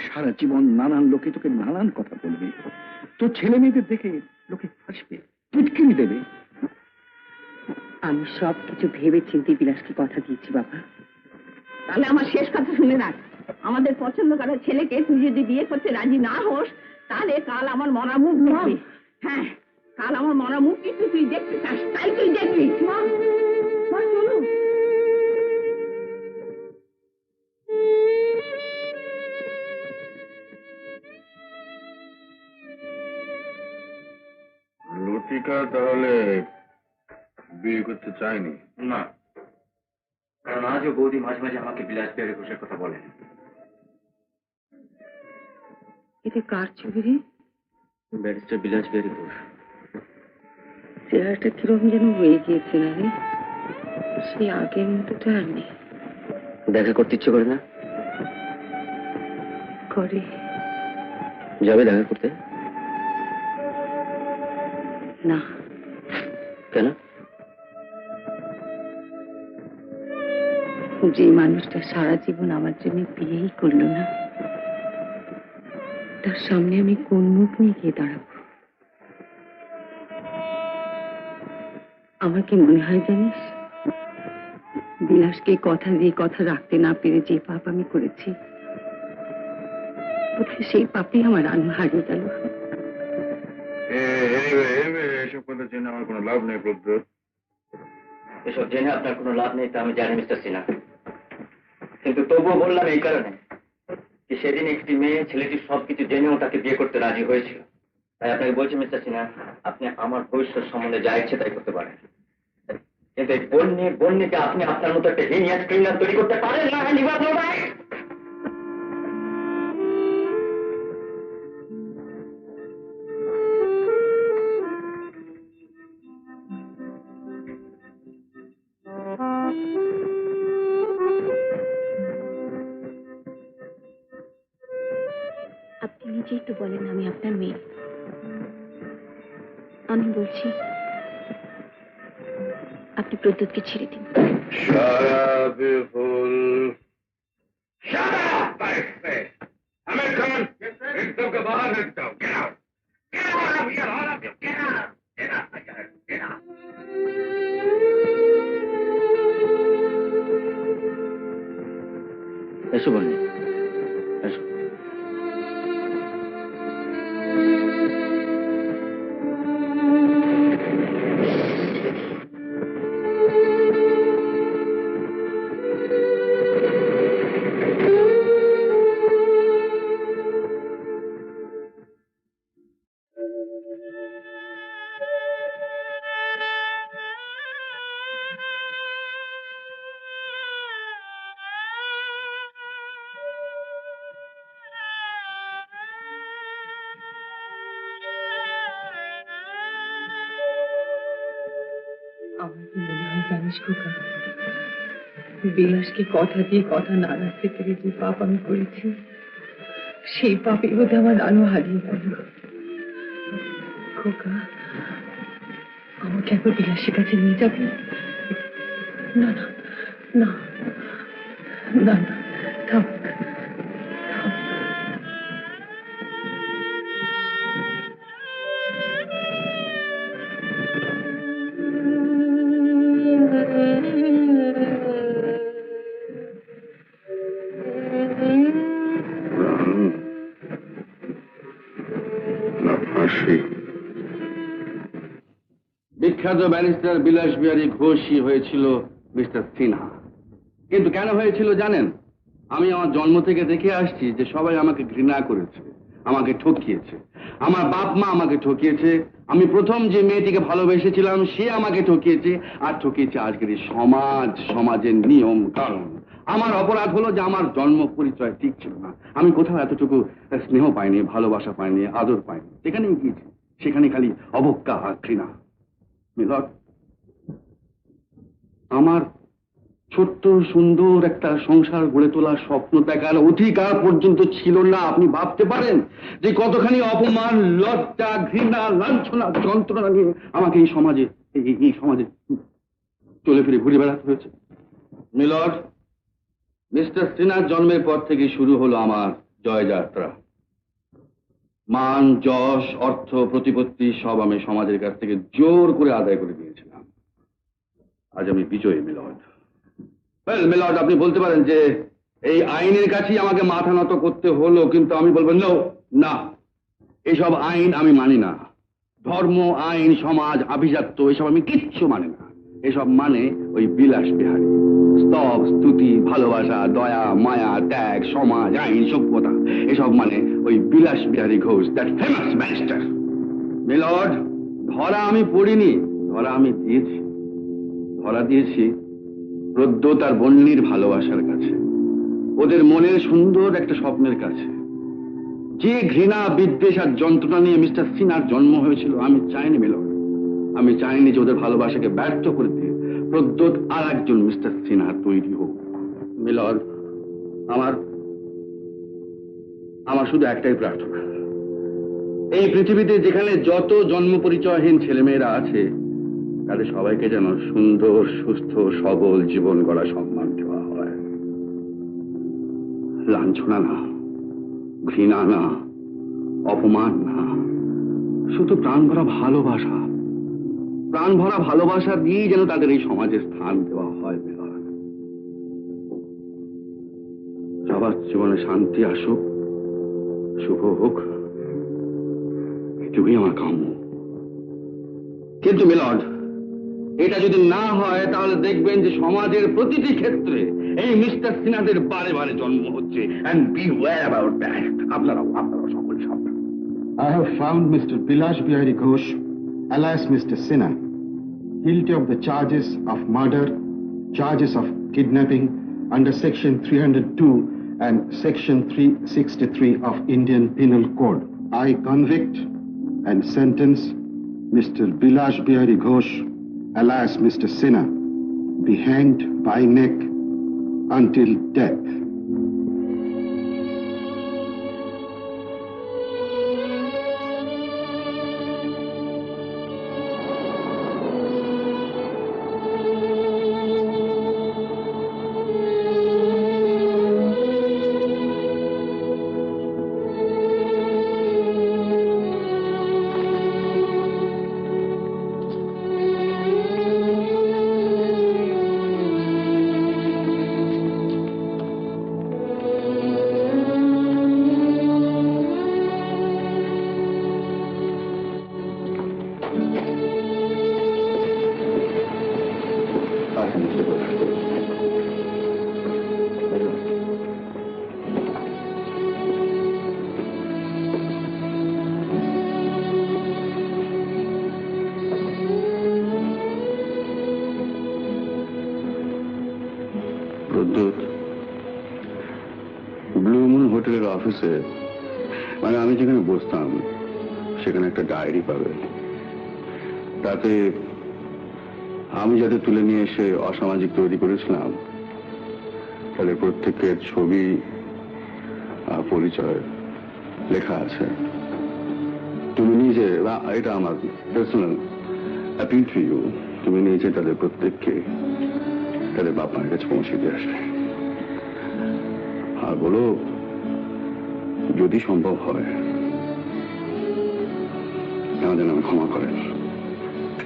সারা জীবন নানান লোকে তোকে নানান কথা বলবে, তোর ছেলে মেয়েদের দেখে লোকে হাসবে, টিটকিরি দেবে। আমি সব কিছু ভেবে চিন্তে বিলাসকে কথা দিয়েছি বাবা। তাহলে আমার শেষ কথা শুনে রাখ, আমাদের পছন্দ করা ছেলেকে তুই যদি বিয়ে করতে রাজি না হোস, তাহলে কাল আমার মরা মুখ দেখবি। হ্যাঁ, কাল আমার মরা মুখ কিন্তু তুই দেখতে চাস, তাই তুই দেখবি। মা, মা চলো। লতিকা তাহলে বিয়ে করতে চায়নি? না, কারণ আজও বৌদি মাঝে মাঝে আমাকে বিলাস বিহারী ঘোষের কথা বলেন। এটা কার ছবি রে? ব্যারিস্টার বিলাস বিহারী ঘোষ। চেহারাটা কিরকম যেন হয়ে গিয়েছে না রে, সেই আগের মতো তো আর নেই। দেখা করতে ইচ্ছে করে না? করে। যাবে দেখা করতে? না। কেন? যে মানুষটা সারা জীবন আমার জন্য বিয়েই করলো না, তার সামনে আমি কোন মুখ নিয়ে গিয়ে দাঁড়াবো? আমার কি মনে হয় জানিস, বিলাসকে কথা দিয়ে কথা রাখতে না পেরে যে পাপ আমি করেছি, বোধহয় সেই পাপই আমার রানু হারিয়ে গেল। এসব কথা জেনে আমার কোনো লাভ নেই প্রদ্যোৎ। এসব জেনে আপনার কোনো লাভ নেই তা আমি জানি মিস্টার সিনহা, কিন্তু তবুও বললাম এই কারণে যে সেদিন একটি মেয়ে ছেলেটির সবকিছু জেনেও তাকে বিয়ে করতে রাজি হয়েছিল। তাই আপনাকে বলছি মিস্টার সিনহা, আপনি আমার ভবিষ্যৎ সম্বন্ধে যা ইচ্ছে তাই করতে পারেন, কিন্তু এই বন্যকে আপনি আপনার মতো একটা হিনিয়াস ক্রিমিনাল তৈরি করতে পারেন না। আপনি নিজেই তো বলেন আমি আপনার মেয়ে। আমি বলছি আপনি প্রদ্যোৎকে ছেড়ে দিন। এসো বন্যি, এসো। আমার কি মনে হয় জানিস খোকা, বিলাসকে কথা দিয়ে কথা না রাখতে পেরে যে পাপ আমি করেছি, সেই পাপে বোধ আমার রানু হারিয়ে গেল। খোকা, আমাকে একবার বিলাসের কাছে নিয়ে যাবি? না না না না না, থাম। বিখ্যাত ব্যারিস্টার বিলাস বিহারী ঘোষই হয়েছিল মিস্টার সিনহা। কিন্তু কেন হয়েছিল জানেন? আমি আমার জন্ম থেকে দেখে আসছি যে সবাই আমাকে ঘৃণা করেছে, আমাকে ঠকিয়েছে। আমার বাপ মা আমাকে ঠকিয়েছে, আমি প্রথম যে মেয়েটিকে ভালোবেসেছিলাম সে আমাকে ঠকিয়েছে, আর ঠকিয়েছে আজকের এই সমাজ, সমাজের নিয়ম কারণ। আমার অপরাধ হলো যে আমার জন্ম পরিচয় ঠিক ছিল না। আমি কোথাও এতটুকু স্নেহ পাইনি, ভালোবাসা পাইনি, আদর পাইনি। যেখানেই গিয়েছি সেখানে খালি অবজ্ঞা আর ঘৃণা। মিলট, আমার ছোট্ট সুন্দর একটা সংসার গড়ে তোলার স্বপ্ন দেখার অধিকার পর্যন্ত ছিল না। আপনি ভাবতে পারেন যে কতখানি অপমান, লজ্জা, ঘৃণা, লাঞ্ছনা, যন্ত্রণা নিয়ে আমাকে এই সমাজে চলে ফিরে ঘুরে বেড়াতে হয়েছে। মিলট, মিস্টার সিনহার জন্মের পর থেকে শুরু হলো আমার জয়যাত্রা। মান, যশ, অর্থ, প্রতিপত্তি সব আমি সমাজের কাছ থেকে জোর করে আদায় করে দিয়েছিলাম। আজ আমি বিজয়ী মিলট। মিলট, আপনি বলতে পারেন যে এই আইনের কাছেই আমাকে মাথা নত করতে হলো, কিন্তু আমি বলবো না, এসব আইন আমি মানি না। ধর্ম, আইন, সমাজ, আভিজাত্য এসব আমি কিচ্ছু মানি না। এসব মানে ওই বিলাস বিহারী। স্তব, স্তুতি, ভালোবাসা, দয়া, মায়া, ত্যাগ, সমাজ, আইন, সভ্যতা এসব মানে ওই বিলাস Bihari Ghosh, that famous barrister. Milord, ধরা আমি পড়িনি, ধরা আমি দিয়েছি। ধরা দিয়েছি প্রদ্যোৎ আর বন্যির ভালোবাসার কাছে, ওদের মনের সুন্দর একটা স্বপ্নের কাছে। যে ঘৃণা, বিদ্বেষ আর যন্ত্রণা নিয়ে মিস্টার সিনহার জন্ম হয়েছিল, আমি চাইনি মিলর্ড, আমি চাইনি যে ওদের ভালোবাসাকে ব্যর্থ করতে প্রদ্যোৎ আর একজন মিস্টার সিনহা তৈরি হোক। মিলর্ড, আমার শুধু একটাই প্রার্থনা, এই পৃথিবীতে যেখানে যত জন্ম পরিচয়হীন ছেলেমেয়েরা আছে তাদের সবাইকে যেন সুন্দর, সুস্থ, সবল জীবন গড়া সম্মান দেওয়া হয়। লাঞ্ছনা না, ঘৃণা না, অপমান না, শুধু প্রাণ ভরা ভালোবাসা। প্রাণ ভরা ভালোবাসা দিয়েই যেন তাদের এই সমাজে স্থান দেওয়া হয়। সবার জীবনে শান্তি আসুক, শুভ হোক, এটুকুই আমার কাম্য। কিন্তু মিলর্ড, এটা যদি না হয় তাহলে দেখবেন যে সমাজের প্রতিটি ক্ষেত্রে এই মিস্টার সিনহাদের বারে বারে জন্ম হচ্ছে। And beware about that. আপনারাও সকলে সাবধান। I have found Mr. Bilash Bihari Ghosh, alias Mr. Sinha, guilty of the charges of murder, charges of kidnapping under Section 302 and Section 363 of Indian Penal Code. I convict and sentence Mr. Bilash Bihari Ghosh, alias Mr. Sinha, be hanged by neck until death. Blue moon হোটেলের অফিসে, মানে আমি যেখানে বসতাম সেখানে একটা diary পাবে। তাতে আমি যাতে তুলে নিয়ে এসে অসামাজিক তৈরি করেছিলাম তাদের প্রত্যেকের ছবি আর পরিচয় লেখা আছে। তুমি নিজে, এটা আমার পার্সোনাল অ্যাপিল টু ইউ, তুমি নিজে তাদের প্রত্যেককে তাদের বাপ মায়ের কাছে পৌঁছে দিয়ে আসবে। আর বলো, যদি সম্ভব হয় আমাদের নামে ক্ষমা করেন।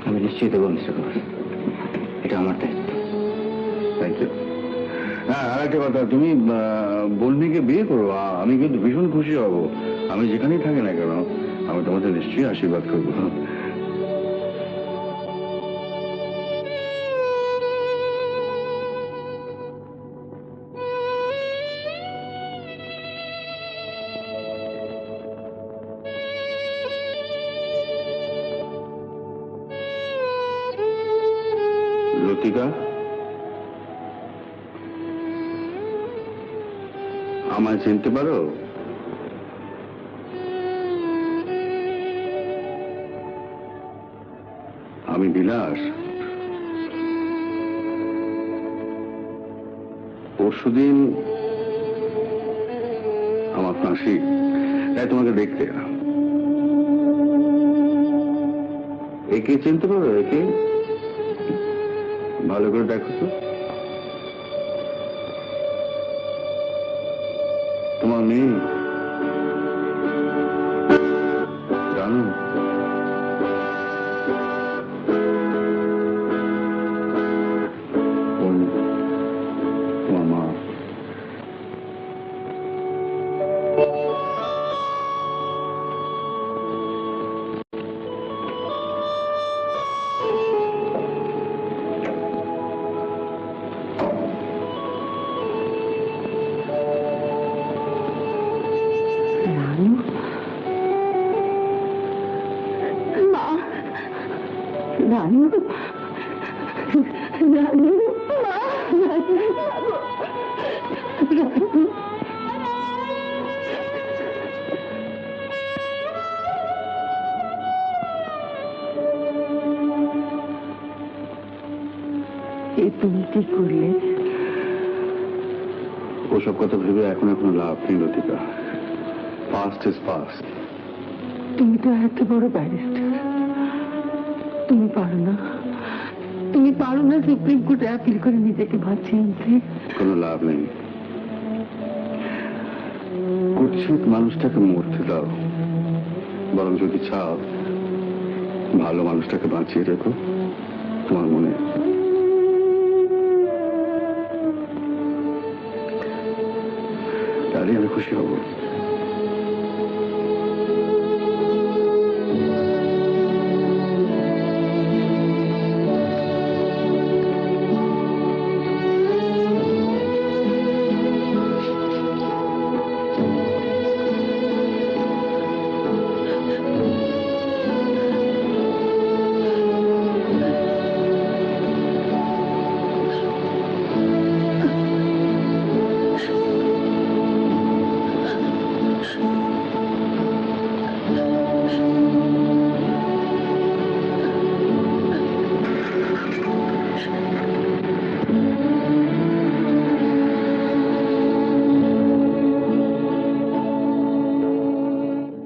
আমি নিশ্চয়ই দেবো মিস্টার ঘোষ, এটা আমার দায়িত্ব। Thank you. হ্যাঁ, আর একটা কথা, তুমি বন্নিকে বিয়ে করো, আমি কিন্তু ভীষণ খুশি হব। আমি যেখানেই থাকি না কেন আমি তোমাদের নিশ্চয়ই আশীর্বাদ করবো। লতিকা, আমায় চিনতে পারো? আমি বিলাস। পরশুদিন আমার ফাঁসি, তাই তোমাকে দেখতে এলাম। একে চিনতে পারো? একে ভালো করে দেখো তো। তোমার মেয়ে জানো? তোমার মা। রানু, রানু, মা, রানু, রানু। তুমি কি করলে? ওসব কথা ভেবে এখনো লাভ নেই লতিকা। Past is past. তুমি তো এত বড় ব্যারিস্টার, তুমি পারো না, তুমি পারো না সুপ্রিম কোর্টে আপিল করে নিজেকে বাঁচিয়ে আনতে? কোনো লাভ নেই। কুৎসিত মানুষটাকে মরতে দাও, বরং যদি চাও ভালো মানুষটাকে বাঁচিয়ে রেখো তোমার মনে। তাহলে আমি খুশি হব।